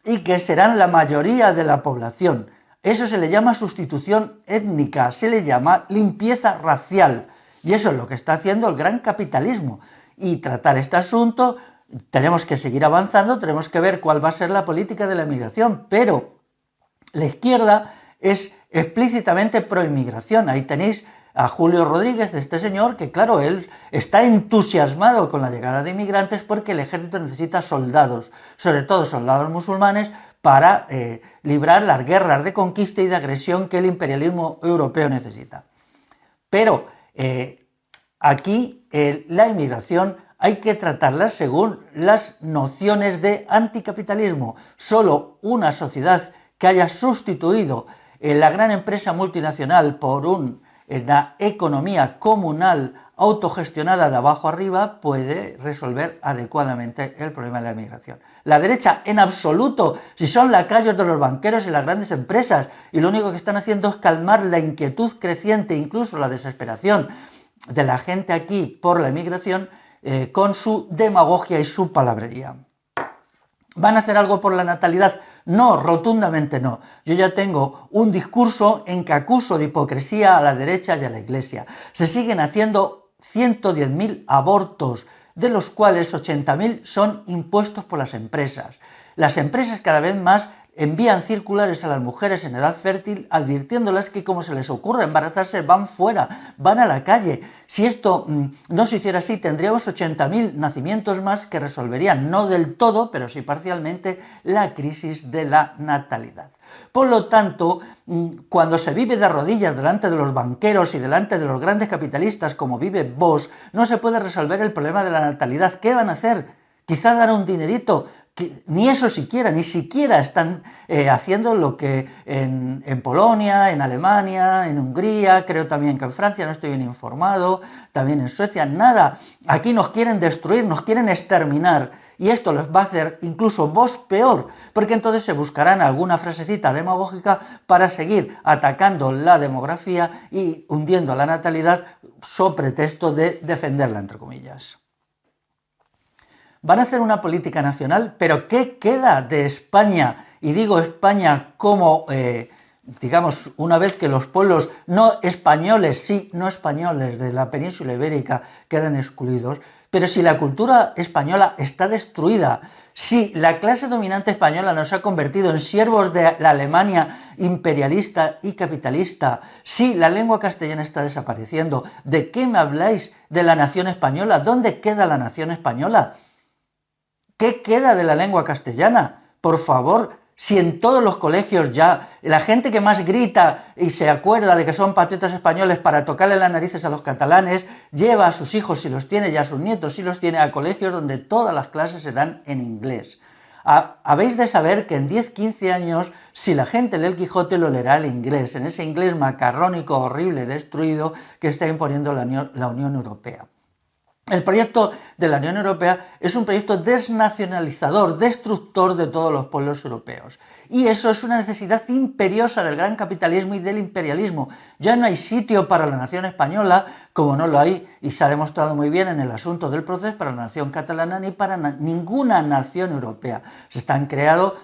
y que serán la mayoría de la población. Eso se le llama sustitución étnica, se le llama limpieza racial, y eso es lo que está haciendo el gran capitalismo. Y tratar este asunto, tenemos que seguir avanzando, tenemos que ver cuál va a ser la política de la inmigración, pero la izquierda es explícitamente pro-inmigración. Ahí tenéis a Julio Rodríguez, este señor, que claro, él está entusiasmado con la llegada de inmigrantes porque el ejército necesita soldados, sobre todo soldados musulmanes, para librar las guerras de conquista y de agresión que el imperialismo europeo necesita. Pero aquí la inmigración hay que tratarla según las nociones de anticapitalismo. Solo una sociedad que haya sustituido la gran empresa multinacional por una economía comunal autogestionada de abajo arriba puede resolver adecuadamente el problema de la inmigración. La derecha, en absoluto, si son lacayos de los banqueros y las grandes empresas, y lo único que están haciendo es calmar la inquietud creciente, incluso la desesperación de la gente aquí por la inmigración, con su demagogia y su palabrería. ¿Van a hacer algo por la natalidad? No, rotundamente no. Yo ya tengo un discurso en que acuso de hipocresía a la derecha y a la Iglesia. Se siguen haciendo 110.000 abortos, de los cuales 80.000 son impuestos por las empresas. Las empresas cada vez más envían circulares a las mujeres en edad fértil advirtiéndolas que como se les ocurre embarazarse van fuera, van a la calle. Si esto no se hiciera así, tendríamos 80.000 nacimientos más que resolverían, no del todo, pero sí parcialmente, la crisis de la natalidad. Por lo tanto, cuando se vive de rodillas delante de los banqueros y delante de los grandes capitalistas como vive Vox, no se puede resolver el problema de la natalidad. ¿Qué van a hacer? Quizá dar un dinerito, ni eso siquiera, ni siquiera están haciendo lo que en Polonia, en Alemania, en Hungría, creo también que en Francia, no estoy bien informado, también en Suecia, nada. Aquí nos quieren destruir, nos quieren exterminar. Y esto les va a hacer incluso Vox peor, porque entonces se buscarán alguna frasecita demagógica para seguir atacando la demografía y hundiendo la natalidad sobre pretexto de defenderla, entre comillas. Van a hacer una política nacional, pero ¿qué queda de España? Y digo España como, digamos, una vez que los pueblos no españoles, sí, no españoles de la península ibérica quedan excluidos, pero si la cultura española está destruida, si la clase dominante española nos ha convertido en siervos de la Alemania imperialista y capitalista, si la lengua castellana está desapareciendo, ¿de qué me habláis de la nación española? ¿Dónde queda la nación española? ¿Qué queda de la lengua castellana? Por favor, si en todos los colegios ya la gente que más grita y se acuerda de que son patriotas españoles para tocarle las narices a los catalanes, lleva a sus hijos si los tiene y a sus nietos si los tiene a colegios donde todas las clases se dan en inglés. Habéis de saber que en 10-15 años, si la gente lee el Quijote, lo leerá el inglés, en ese inglés macarrónico, horrible, destruido que está imponiendo la Unión Europea. El proyecto de la Unión Europea es un proyecto desnacionalizador, destructor de todos los pueblos europeos. Y eso es una necesidad imperiosa del gran capitalismo y del imperialismo. Ya no hay sitio para la nación española, como no lo hay, y se ha demostrado muy bien en el asunto del proceso, para la nación catalana ni para ninguna nación europea. Se están creando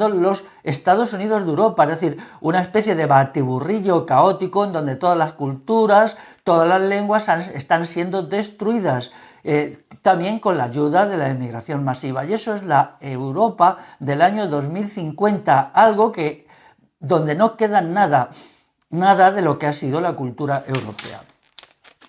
los Estados Unidos de Europa, es decir, una especie de batiburrillo caótico en donde todas las culturas, todas las lenguas están siendo destruidas, también con la ayuda de la inmigración masiva. Y eso es la Europa del año 2050, algo donde no queda nada de lo que ha sido la cultura europea.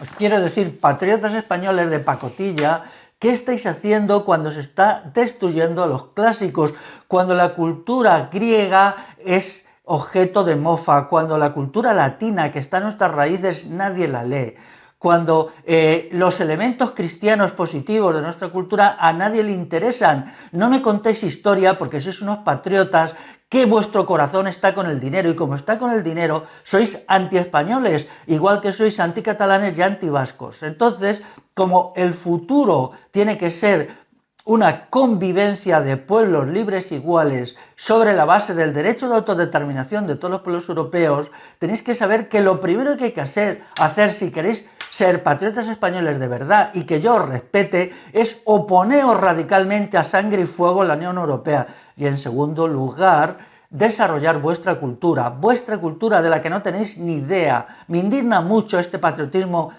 Os quiero decir, patriotas españoles de pacotilla, ¿qué estáis haciendo cuando se está destruyendo a los clásicos? Cuando la cultura griega es objeto de mofa, cuando la cultura latina, que está en nuestras raíces, nadie la lee, cuando los elementos cristianos positivos de nuestra cultura a nadie le interesan. No me contéis historia porque sois unos patriotas, que vuestro corazón está con el dinero, y como está con el dinero, sois antiespañoles, igual que sois anticatalanes y antivascos. Entonces, como el futuro tiene que ser una convivencia de pueblos libres e iguales sobre la base del derecho de autodeterminación de todos los pueblos europeos, tenéis que saber que lo primero que hay que hacer si queréis ser patriotas españoles de verdad y que yo os respete, es oponeos radicalmente a sangre y fuego en la Unión Europea. Y en segundo lugar, desarrollar vuestra cultura de la que no tenéis ni idea. Me indigna mucho este patriotismo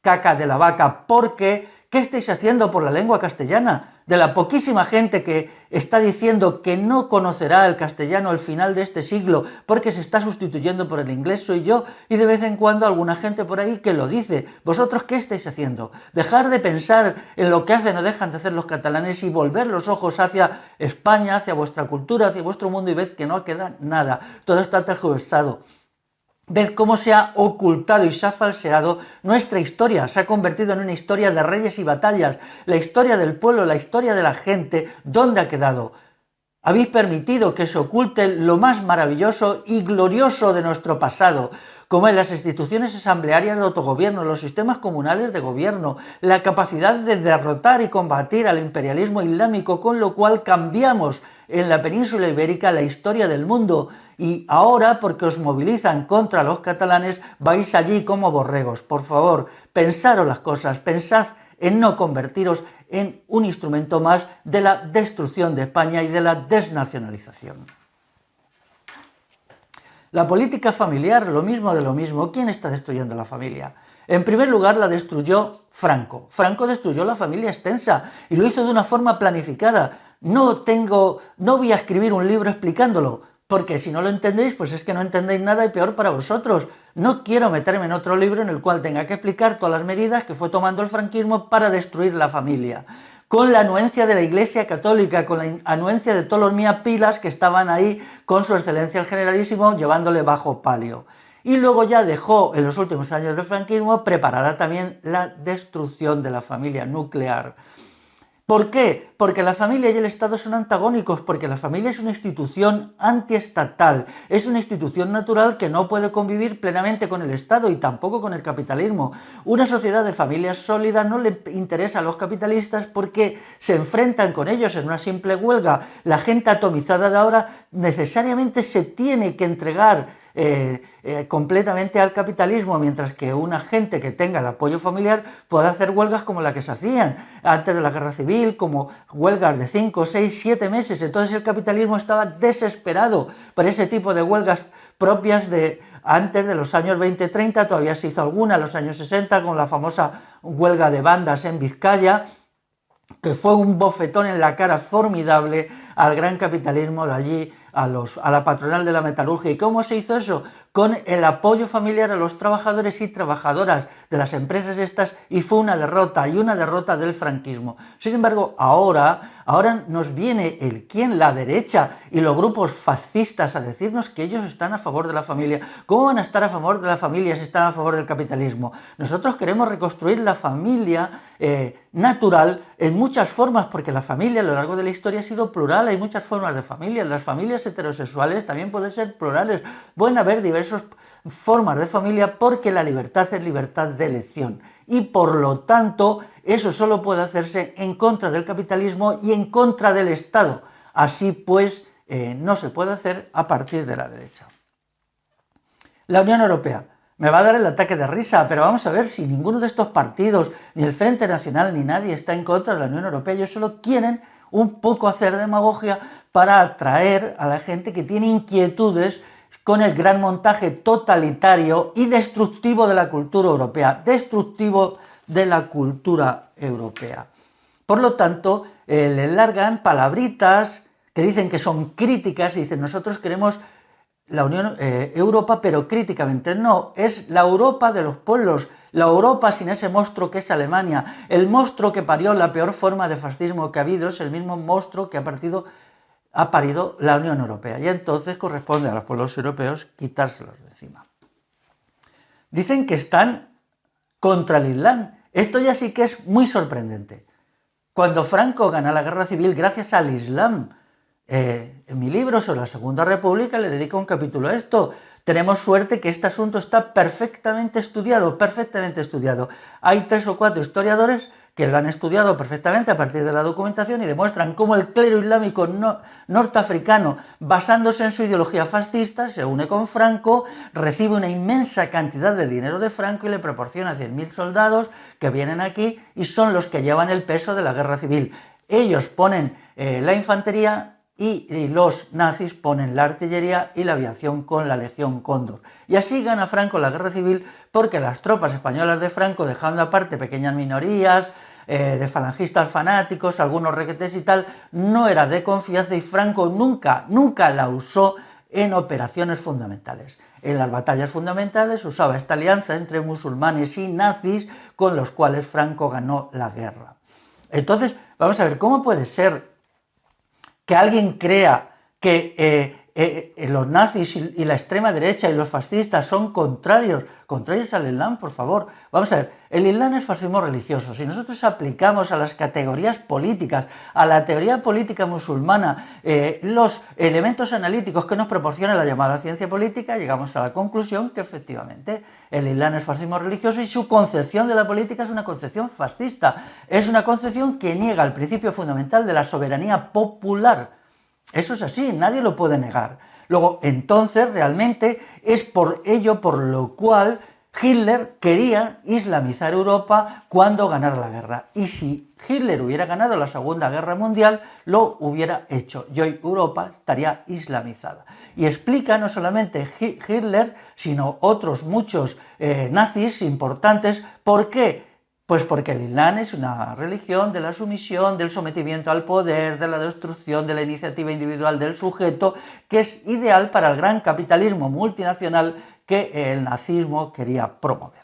caca de la vaca, porque ¿qué estáis haciendo por la lengua castellana? De la poquísima gente que está diciendo que no conocerá el castellano al final de este siglo porque se está sustituyendo por el inglés, soy yo, y de vez en cuando alguna gente por ahí que lo dice. ¿Vosotros qué estáis haciendo? Dejar de pensar en lo que hacen o dejan de hacer los catalanes y volver los ojos hacia España, hacia vuestra cultura, hacia vuestro mundo, y ved que no queda nada. Todo está tergiversado. Ved cómo se ha ocultado y se ha falseado nuestra historia, se ha convertido en una historia de reyes y batallas, la historia del pueblo, la historia de la gente. ¿Dónde ha quedado? Habéis permitido que se oculte lo más maravilloso y glorioso de nuestro pasado, como en las instituciones asamblearias de autogobierno, los sistemas comunales de gobierno, la capacidad de derrotar y combatir al imperialismo islámico, con lo cual cambiamos en la península ibérica la historia del mundo. Y ahora, porque os movilizan contra los catalanes, vais allí como borregos. Por favor, pensaros las cosas, pensad en no convertiros en un instrumento más de la destrucción de España y de la desnacionalización. La política familiar, lo mismo de lo mismo. ¿Quién está destruyendo la familia? En primer lugar, la destruyó Franco. Franco destruyó la familia extensa y lo hizo de una forma planificada. no voy a escribir un libro explicándolo, porque si no lo entendéis, pues es que no entendéis nada y peor para vosotros. No quiero meterme en otro libro en el cual tenga que explicar todas las medidas que fue tomando el franquismo para destruir la familia, con la anuencia de la Iglesia Católica, con la anuencia de todos los miapilas que estaban ahí con su excelencia el generalísimo llevándole bajo palio. Y luego ya dejó en los últimos años del franquismo preparada también la destrucción de la familia nuclear. ¿Por qué? Porque la familia y el Estado son antagónicos, porque la familia es una institución antiestatal, es una institución natural que no puede convivir plenamente con el Estado y tampoco con el capitalismo. Una sociedad de familias sólidas no le interesa a los capitalistas porque se enfrentan con ellos en una simple huelga. La gente atomizada de ahora necesariamente se tiene que entregar completamente al capitalismo, mientras que una gente que tenga el apoyo familiar puede hacer huelgas como la que se hacían antes de la guerra civil, como huelgas de 5, 6, 7 meses. Entonces el capitalismo estaba desesperado por ese tipo de huelgas propias de antes de los años 20-30, todavía se hizo alguna en los años 60 con la famosa huelga de bandas en Vizcaya, que fue un bofetón en la cara formidable al gran capitalismo de allí, a la patronal de la metalurgia. ¿Y cómo se hizo eso? Con el apoyo familiar a los trabajadores y trabajadoras de las empresas estas, y fue una derrota, y una derrota del franquismo. Sin embargo, ahora nos viene la derecha y los grupos fascistas a decirnos que ellos están a favor de la familia. ¿Cómo van a estar a favor de la familia si están a favor del capitalismo? Nosotros queremos reconstruir la familia natural en muchas formas, porque la familia a lo largo de la historia ha sido plural, hay muchas formas de familia. Las familias heterosexuales también pueden ser plurales, pueden haber diversas formas de familia, porque la libertad es libertad de elección y por lo tanto eso solo puede hacerse en contra del capitalismo y en contra del Estado. Así pues, no se puede hacer a partir de la derecha. La Unión Europea. Me va a dar el ataque de risa, pero vamos a ver, si ninguno de estos partidos, ni el Frente Nacional, ni nadie está en contra de la Unión Europea. Ellos solo quieren un poco hacer demagogia para atraer a la gente que tiene inquietudes con el gran montaje totalitario y destructivo de la cultura europea, Por lo tanto, le largan palabritas que dicen que son críticas y dicen: nosotros queremos la Unión Europa, pero críticamente. No, es la Europa de los pueblos, la Europa sin ese monstruo que es Alemania. El monstruo que parió la peor forma de fascismo que ha habido es el mismo monstruo que ha parido la Unión Europea, y entonces corresponde a los pueblos europeos quitárselos de encima. Dicen que están contra el Islam. Esto ya sí que es muy sorprendente. Cuando Franco gana la guerra civil gracias al Islam, en mi libro sobre la Segunda República le dedico un capítulo a esto. Tenemos suerte que este asunto está perfectamente estudiado, Hay 3 o 4 historiadores que lo han estudiado perfectamente a partir de la documentación y demuestran cómo el clero islámico norteafricano, basándose en su ideología fascista, se une con Franco, recibe una inmensa cantidad de dinero de Franco y le proporciona 100.000 soldados que vienen aquí y son los que llevan el peso de la guerra civil. Ellos ponen la infantería y los nazis ponen la artillería y la aviación con la Legión Cóndor. Y así gana Franco la guerra civil, porque las tropas españolas de Franco, dejando aparte pequeñas minorías de falangistas fanáticos, algunos requetés y tal, no era de confianza, y Franco nunca la usó en operaciones fundamentales. En las batallas fundamentales usaba esta alianza entre musulmanes y nazis, con los cuales Franco ganó la guerra. Entonces, vamos a ver, ¿cómo puede ser que alguien crea que los nazis y la extrema derecha y los fascistas son contrarios al Islam? Por favor, vamos a ver, el Islam es fascismo religioso. Si nosotros aplicamos a las categorías políticas, a la teoría política musulmana, los elementos analíticos que nos proporciona la llamada ciencia política, llegamos a la conclusión que efectivamente el Islam es fascismo religioso y su concepción de la política es una concepción fascista, es una concepción que niega el principio fundamental de la soberanía popular. Eso es así, nadie lo puede negar. Luego, entonces, realmente es por ello por lo cual Hitler quería islamizar Europa cuando ganara la guerra. Y si Hitler hubiera ganado la Segunda Guerra Mundial, lo hubiera hecho. Y hoy Europa estaría islamizada. Y explica no solamente Hitler, sino otros muchos nazis importantes, por qué Pues porque el Islam es una religión de la sumisión, del sometimiento al poder, de la destrucción de la iniciativa individual del sujeto, que es ideal para el gran capitalismo multinacional que el nazismo quería promover.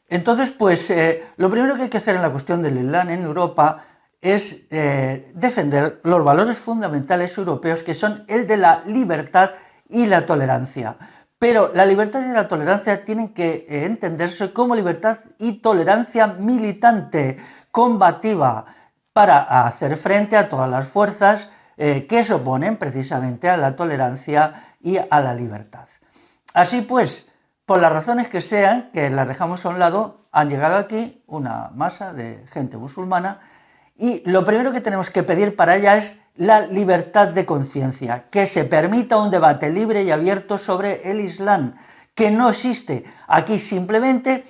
Entonces, pues lo primero que hay que hacer en la cuestión del Islam en Europa es defender los valores fundamentales europeos, que son el de la libertad y la tolerancia. Pero la libertad y la tolerancia tienen que entenderse como libertad y tolerancia militante, combativa, para hacer frente a todas las fuerzas que se oponen precisamente a la tolerancia y a la libertad. Así pues, por las razones que sean, que las dejamos a un lado, han llegado aquí una masa de gente musulmana y lo primero que tenemos que pedir para ella es la libertad de conciencia, que se permita un debate libre y abierto sobre el Islam, que no existe. Aquí simplemente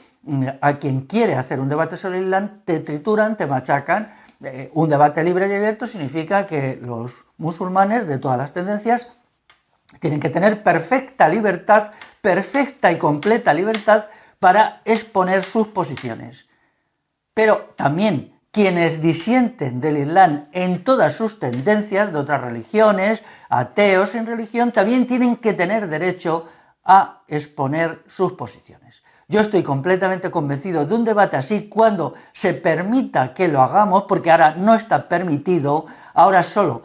a quien quiere hacer un debate sobre el Islam te trituran, te machacan. Un debate libre y abierto significa que los musulmanes de todas las tendencias tienen que tener perfecta libertad, perfecta y completa libertad para exponer sus posiciones. Pero también quienes disienten del Islam en todas sus tendencias, de otras religiones, ateos en religión, también tienen que tener derecho a exponer sus posiciones. Yo estoy completamente convencido de un debate así cuando se permita que lo hagamos, porque ahora no está permitido, ahora solo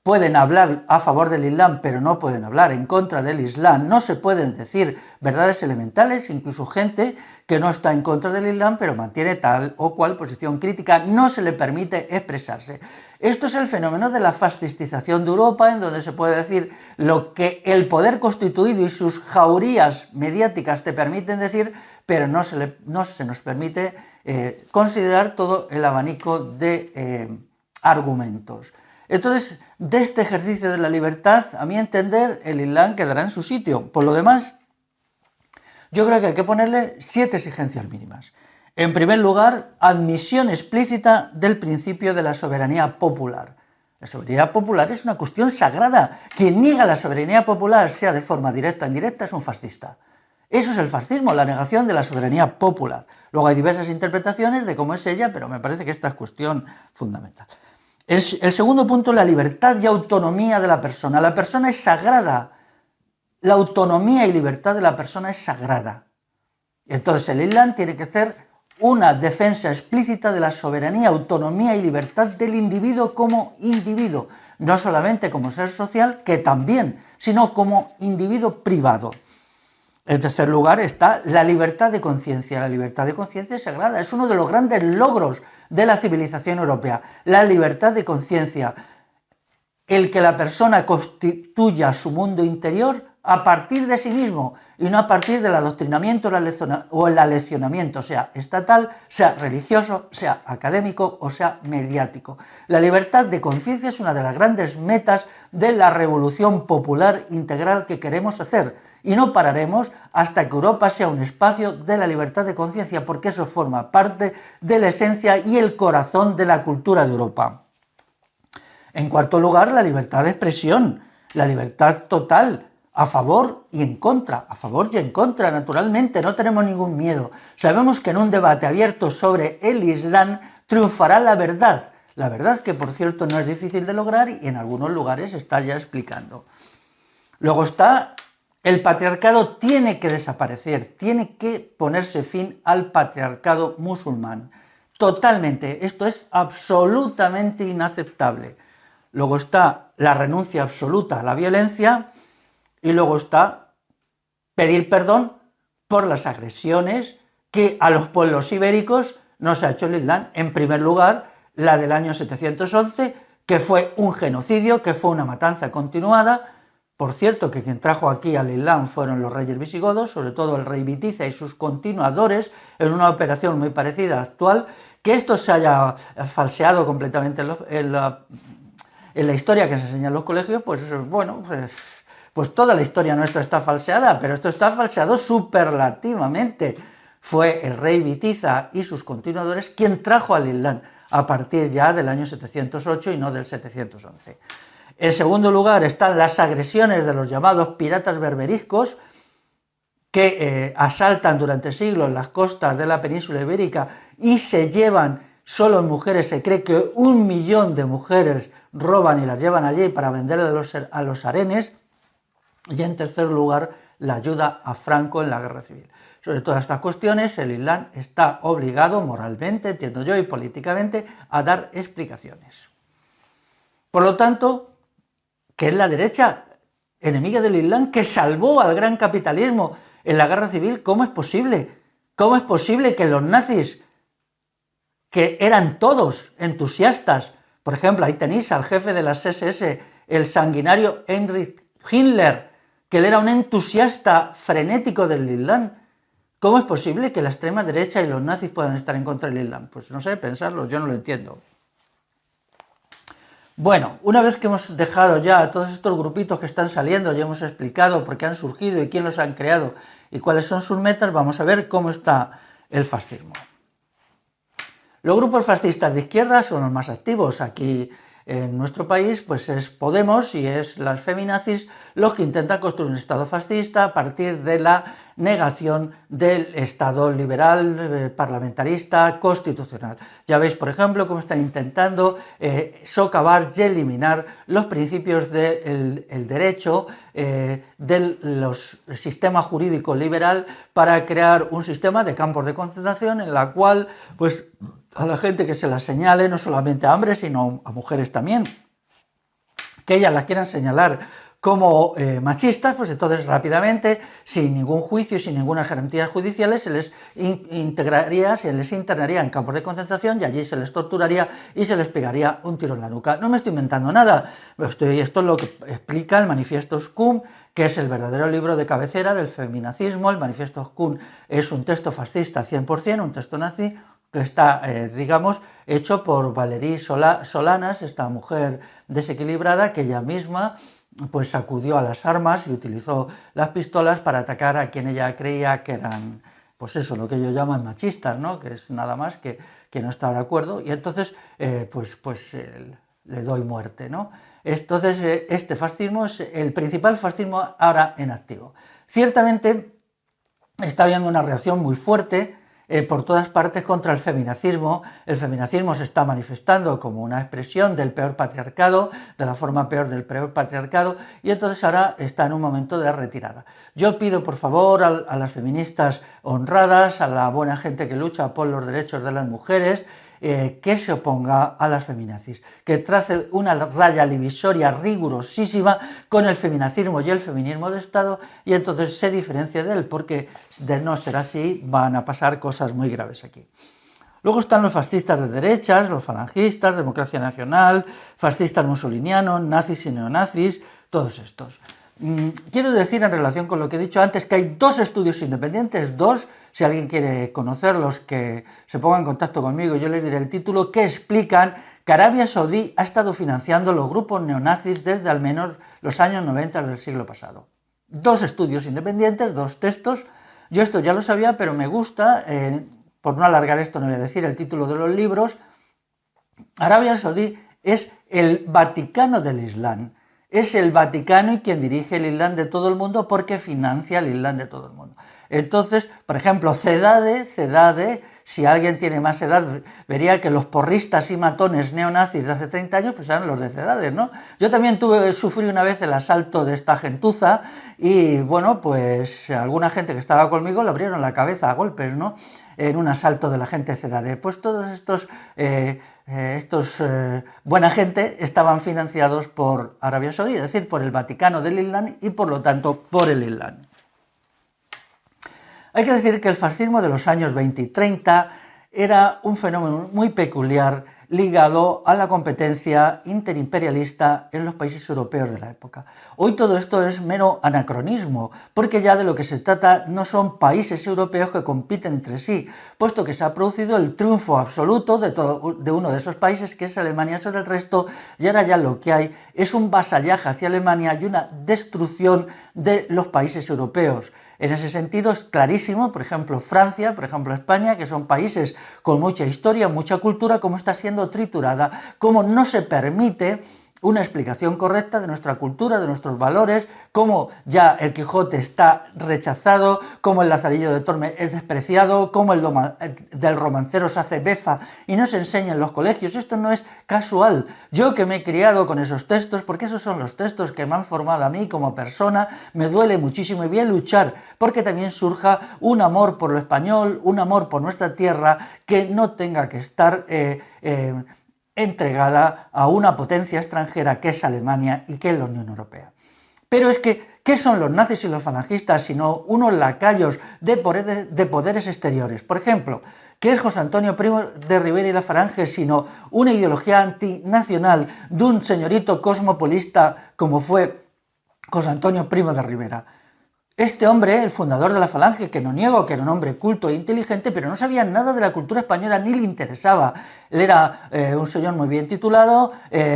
pueden hablar a favor del Islam, pero no pueden hablar en contra del Islam, no se pueden decir verdades elementales, incluso gente que no está en contra del Islam, pero mantiene tal o cual posición crítica, no se le permite expresarse. Esto es el fenómeno de la fascistización de Europa, en donde se puede decir lo que el poder constituido y sus jaurías mediáticas te permiten decir, pero no se nos permite considerar todo el abanico de argumentos. Entonces, de este ejercicio de la libertad, a mi entender, el Islam quedará en su sitio. Por lo demás, yo creo que hay que ponerle 7 exigencias mínimas. En primer lugar, admisión explícita del principio de la soberanía popular. La soberanía popular es una cuestión sagrada. Quien niega la soberanía popular, sea de forma directa o indirecta, es un fascista. Eso es el fascismo, la negación de la soberanía popular. Luego hay diversas interpretaciones de cómo es ella, pero me parece que esta es cuestión fundamental. El segundo punto, la libertad y autonomía de la persona. La persona es sagrada. La autonomía y libertad de la persona es sagrada. Entonces el Islam tiene que ser una defensa explícita de la soberanía, autonomía y libertad del individuo como individuo. No solamente como ser social, que también, sino como individuo privado. En tercer lugar está la libertad de conciencia. La libertad de conciencia es sagrada, es uno de los grandes logros de la civilización europea. La libertad de conciencia, el que la persona constituya su mundo interior a partir de sí mismo y no a partir del adoctrinamiento o el aleccionamiento, sea estatal, sea religioso, sea académico o sea mediático. La libertad de conciencia es una de las grandes metas de la revolución popular integral que queremos hacer. Y no pararemos hasta que Europa sea un espacio de la libertad de conciencia, porque eso forma parte de la esencia y el corazón de la cultura de Europa. En cuarto lugar, la libertad de expresión, la libertad total, a favor y en contra, naturalmente, no tenemos ningún miedo. Sabemos que en un debate abierto sobre el Islam triunfará la verdad que por cierto no es difícil de lograr y en algunos lugares se está ya explicando. Luego está el patriarcado, tiene que desaparecer, tiene que ponerse fin al patriarcado musulmán. Totalmente, esto es absolutamente inaceptable. Luego está la renuncia absoluta a la violencia y luego está pedir perdón por las agresiones que a los pueblos ibéricos nos ha hecho el Islam. En primer lugar, la del año 711, que fue un genocidio, que fue una matanza continuada. Por cierto, que quien trajo aquí al Islam fueron los reyes visigodos, sobre todo el rey Bitiza y sus continuadores, en una operación muy parecida a la actual. Que esto se haya falseado completamente en la historia que se enseña en los colegios, pues bueno, pues toda la historia nuestra está falseada, pero esto está falseado superlativamente. Fue el rey Bitiza y sus continuadores quien trajo al Islam a partir ya del año 708 y no del 711. En segundo lugar están las agresiones de los llamados piratas berberiscos, que asaltan durante siglos las costas de la península ibérica y se llevan solo en mujeres, se cree que 1 millón de mujeres roban y las llevan allí para venderlas a los harenes. Y en tercer lugar, la ayuda a Franco en la guerra civil. Sobre todas estas cuestiones, el Islam está obligado moralmente, entiendo yo, y políticamente, a dar explicaciones. Por lo tanto, ¿qué es la derecha enemiga del Islam que salvó al gran capitalismo en la guerra civil? ¿Cómo es posible? ¿Cómo es posible que los nazis, que eran todos entusiastas, por ejemplo, ahí tenéis al jefe de las SS, el sanguinario Heinrich Himmler, que él era un entusiasta frenético del Islam? ¿Cómo es posible que la extrema derecha y los nazis puedan estar en contra del Islam? Pues no sé, pensarlo, yo no lo entiendo. Bueno, una vez que hemos dejado ya todos estos grupitos que están saliendo, ya hemos explicado por qué han surgido y quién los han creado y cuáles son sus metas, vamos a ver cómo está el fascismo. Los grupos fascistas de izquierda son los más activos. Aquí en nuestro país pues es Podemos y es las feminazis los que intentan construir un Estado fascista a partir de la negación del Estado liberal, parlamentarista, constitucional. Ya veis, por ejemplo, cómo están intentando socavar y eliminar los principios del derecho, del sistema jurídico liberal, para crear un sistema de campos de concentración en la cual pues a la gente que se la señale, no solamente a hombres, sino a mujeres también, que ellas las quieran señalar como machistas, pues entonces rápidamente, sin ningún juicio, sin ninguna garantía judiciales, se les internaría en campos de concentración y allí se les torturaría y se les pegaría un tiro en la nuca. No me estoy inventando nada, esto es lo que explica el Manifiesto Scum, que es el verdadero libro de cabecera del feminazismo. El Manifiesto Scum es un texto fascista 100%, un texto nazi, que está, digamos, hecho por Valéry Solanas, esta mujer desequilibrada que ella misma pues acudió a las armas y utilizó las pistolas para atacar a quien ella creía que eran, pues eso, lo que ellos llaman machistas, ¿no? Que es nada más que no está de acuerdo, y entonces le doy muerte, ¿no? Entonces este fascismo es el principal fascismo ahora en activo. Ciertamente está habiendo una reacción muy fuerte por todas partes contra el feminacismo. El feminacismo se está manifestando como una expresión del peor patriarcado, de la forma peor del peor patriarcado, y entonces ahora está en un momento de retirada. Yo pido por favor a las feministas honradas, a la buena gente que lucha por los derechos de las mujeres, que se oponga a las feminazis, que trace una raya divisoria rigurosísima con el feminacismo y el feminismo de Estado, y entonces se diferencia de él, porque de no ser así van a pasar cosas muy graves aquí. Luego están los fascistas de derechas, los falangistas, Democracia Nacional, fascistas musolinianos, nazis y neonazis, todos estos. Quiero decir en relación con lo que he dicho antes que hay dos estudios independientes, si alguien quiere conocerlos, que se ponga en contacto conmigo, yo les diré el título, que explican que Arabia Saudí ha estado financiando los grupos neonazis desde al menos los años 90 del siglo pasado. Dos estudios independientes, dos textos. Yo esto ya lo sabía, pero me gusta, por no alargar esto no voy a decir el título de los libros. Arabia Saudí es el Vaticano del Islam. Es el Vaticano y quien dirige el Islam de todo el mundo porque financia el Islam de todo el mundo. Entonces, por ejemplo, CEDADE, si alguien tiene más edad, vería que los porristas y matones neonazis de hace 30 años pues eran los de CEDADE, ¿no? Yo también sufrí una vez el asalto de esta gentuza y, bueno, pues alguna gente que estaba conmigo le abrieron la cabeza a golpes, ¿no? En un asalto de la gente de CEDADE. Pues todos estos buena gente estaban financiados por Arabia Saudí, es decir, por el Vaticano del Islam y por lo tanto por el Islam. Hay que decir que el fascismo de los años 20 y 30 era un fenómeno muy peculiar ligado a la competencia interimperialista en los países europeos de la época. Hoy todo esto es mero anacronismo, porque ya de lo que se trata no son países europeos que compiten entre sí, puesto que se ha producido el triunfo absoluto de uno de esos países, que es Alemania, sobre el resto, y ahora ya lo que hay es un vasallaje hacia Alemania y una destrucción de los países europeos. En ese sentido es clarísimo, por ejemplo, Francia, por ejemplo, España, que son países con mucha historia, mucha cultura, cómo está siendo triturada, cómo no se permite una explicación correcta de nuestra cultura, de nuestros valores, cómo ya el Quijote está rechazado, cómo el Lazarillo de Tormes es despreciado, cómo el del romancero se hace befa y no se enseña en los colegios. Esto no es casual. Yo que me he criado con esos textos, porque esos son los textos que me han formado a mí como persona, me duele muchísimo y voy a luchar porque también surja un amor por lo español, un amor por nuestra tierra que no tenga que estar entregada a una potencia extranjera que es Alemania y que es la Unión Europea. Pero es que, ¿qué son los nazis y los falangistas sino unos lacayos de poderes exteriores? Por ejemplo, ¿qué es José Antonio Primo de Rivera y la Falange sino una ideología antinacional de un señorito cosmopolista como fue José Antonio Primo de Rivera? Este hombre, el fundador de la Falange, que no niego que era un hombre culto e inteligente, pero no sabía nada de la cultura española ni le interesaba. Él era un señor muy bien titulado,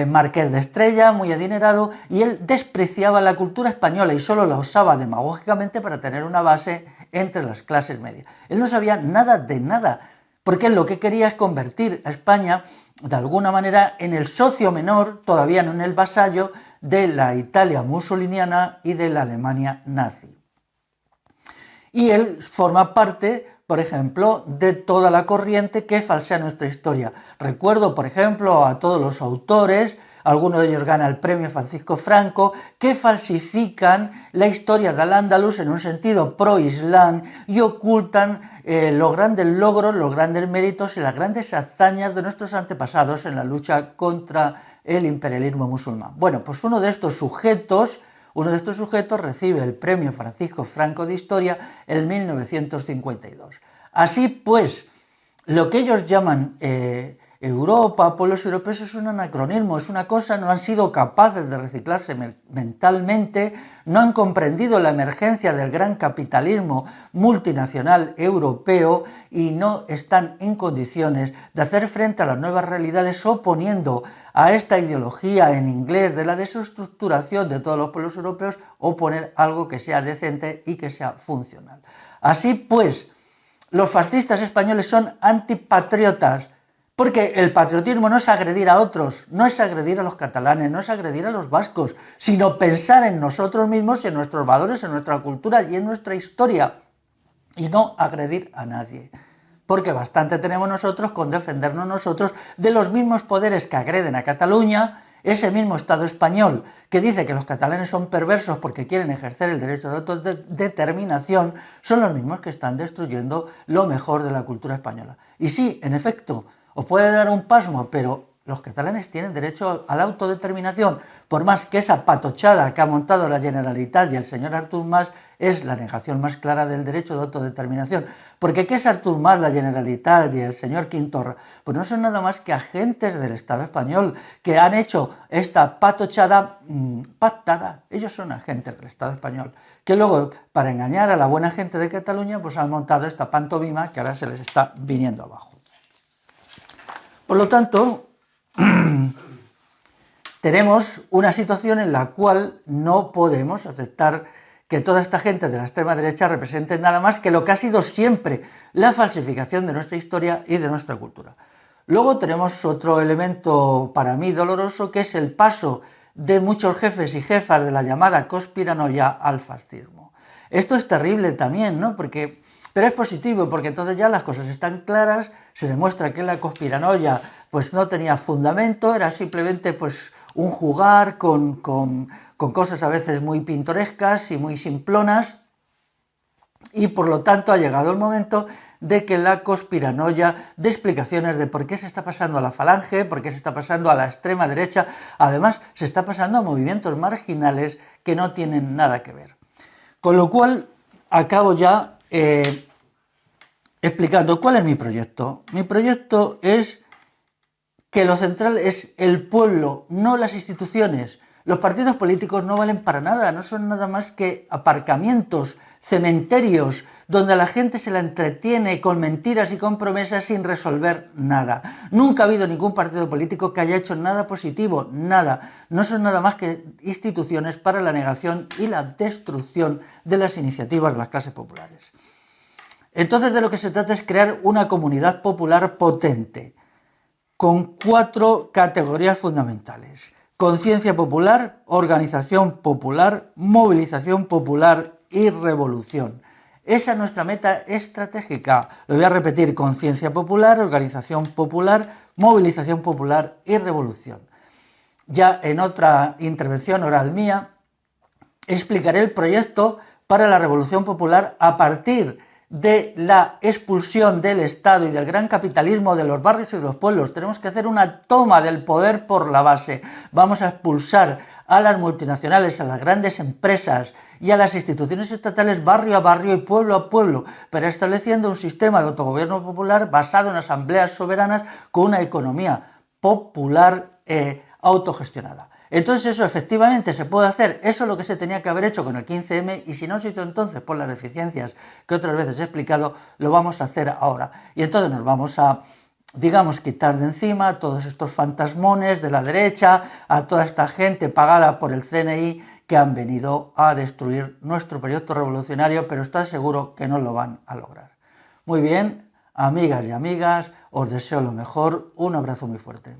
marqués de Estrella, muy adinerado, y él despreciaba la cultura española y solo la usaba demagógicamente para tener una base entre las clases medias. Él no sabía nada de nada, porque él lo que quería es convertir a España, de alguna manera, en el socio menor, todavía no en el vasallo, de la Italia mussoliniana y de la Alemania nazi. Y él forma parte, por ejemplo, de toda la corriente que falsea nuestra historia. Recuerdo, por ejemplo, a todos los autores, alguno de ellos gana el premio Francisco Franco, que falsifican la historia del Al-Ándalus en un sentido pro-islán y ocultan los grandes logros, los grandes méritos y las grandes hazañas de nuestros antepasados en la lucha contra el imperialismo musulmán. Bueno, pues uno de estos sujetos recibe el premio Francisco Franco de Historia en 1952. Así pues, lo que ellos llaman Europa, pueblos europeos, es un anacronismo, es una cosa, no han sido capaces de reciclarse mentalmente, no han comprendido la emergencia del gran capitalismo multinacional europeo y no están en condiciones de hacer frente a las nuevas realidades oponiendo a esta ideología en inglés de la desestructuración de todos los pueblos europeos, oponer algo que sea decente y que sea funcional. Así pues, los fascistas españoles son antipatriotas, porque el patriotismo no es agredir a otros, no es agredir a los catalanes, no es agredir a los vascos, sino pensar en nosotros mismos, en nuestros valores, en nuestra cultura y en nuestra historia, y no agredir a nadie. Porque bastante tenemos nosotros con defendernos nosotros de los mismos poderes que agreden a Cataluña, ese mismo Estado español que dice que los catalanes son perversos porque quieren ejercer el derecho de autodeterminación, son los mismos que están destruyendo lo mejor de la cultura española. Y sí, en efecto, os puede dar un pasmo, pero los catalanes tienen derecho a la autodeterminación, por más que esa patochada que ha montado la Generalitat y el señor Artur Mas es la negación más clara del derecho de autodeterminación. Porque ¿qué es Artur Mas, la Generalitat y el señor Quintorra? Pues no son nada más que agentes del Estado español que han hecho esta patochada pactada. Ellos son agentes del Estado español, que luego, para engañar a la buena gente de Cataluña, pues han montado esta pantomima que ahora se les está viniendo abajo. Por lo tanto, tenemos una situación en la cual no podemos aceptar que toda esta gente de la extrema derecha represente nada más que lo que ha sido siempre la falsificación de nuestra historia y de nuestra cultura. Luego tenemos otro elemento para mí doloroso, que es el paso de muchos jefes y jefas de la llamada conspiranoia al fascismo. Esto es terrible también, ¿no? Pero es positivo, porque entonces ya las cosas están claras, se demuestra que la conspiranoia pues no tenía fundamento, era simplemente pues un jugar con cosas a veces muy pintorescas y muy simplonas, y por lo tanto ha llegado el momento de que la conspiranoia dé explicaciones de por qué se está pasando a la Falange, por qué se está pasando a la extrema derecha, además se está pasando a movimientos marginales que no tienen nada que ver. Con lo cual, acabo ya explicando cuál es mi proyecto. Mi proyecto es que lo central es el pueblo, no las instituciones. Los partidos políticos no valen para nada, no son nada más que aparcamientos, cementerios, donde a la gente se la entretiene con mentiras y con promesas sin resolver nada. Nunca ha habido ningún partido político que haya hecho nada positivo, nada. No son nada más que instituciones para la negación y la destrucción de las iniciativas de las clases populares. Entonces de lo que se trata es crear una comunidad popular potente, con 4 categorías fundamentales. conciencia popular, organización popular, movilización popular y revolución. Esa es nuestra meta estratégica. Lo voy a repetir: conciencia popular, organización popular, movilización popular y revolución. Ya en otra intervención oral mía explicaré el proyecto para la revolución popular a partir de la expulsión del Estado y del gran capitalismo de los barrios y de los pueblos. Tenemos que hacer una toma del poder por la base. Vamos a expulsar a las multinacionales, a las grandes empresas y a las instituciones estatales barrio a barrio y pueblo a pueblo, pero estableciendo un sistema de autogobierno popular basado en asambleas soberanas con una economía popular autogestionada. Entonces eso efectivamente se puede hacer. Eso es lo que se tenía que haber hecho con el 15M, y si no se hizo entonces por las deficiencias que otras veces he explicado, lo vamos a hacer ahora. Y entonces nos vamos a, digamos, quitar de encima a todos estos fantasmones de la derecha, a toda esta gente pagada por el CNI que han venido a destruir nuestro proyecto revolucionario, pero está seguro que no lo van a lograr. Muy bien, amigas y amigas, os deseo lo mejor. Un abrazo muy fuerte.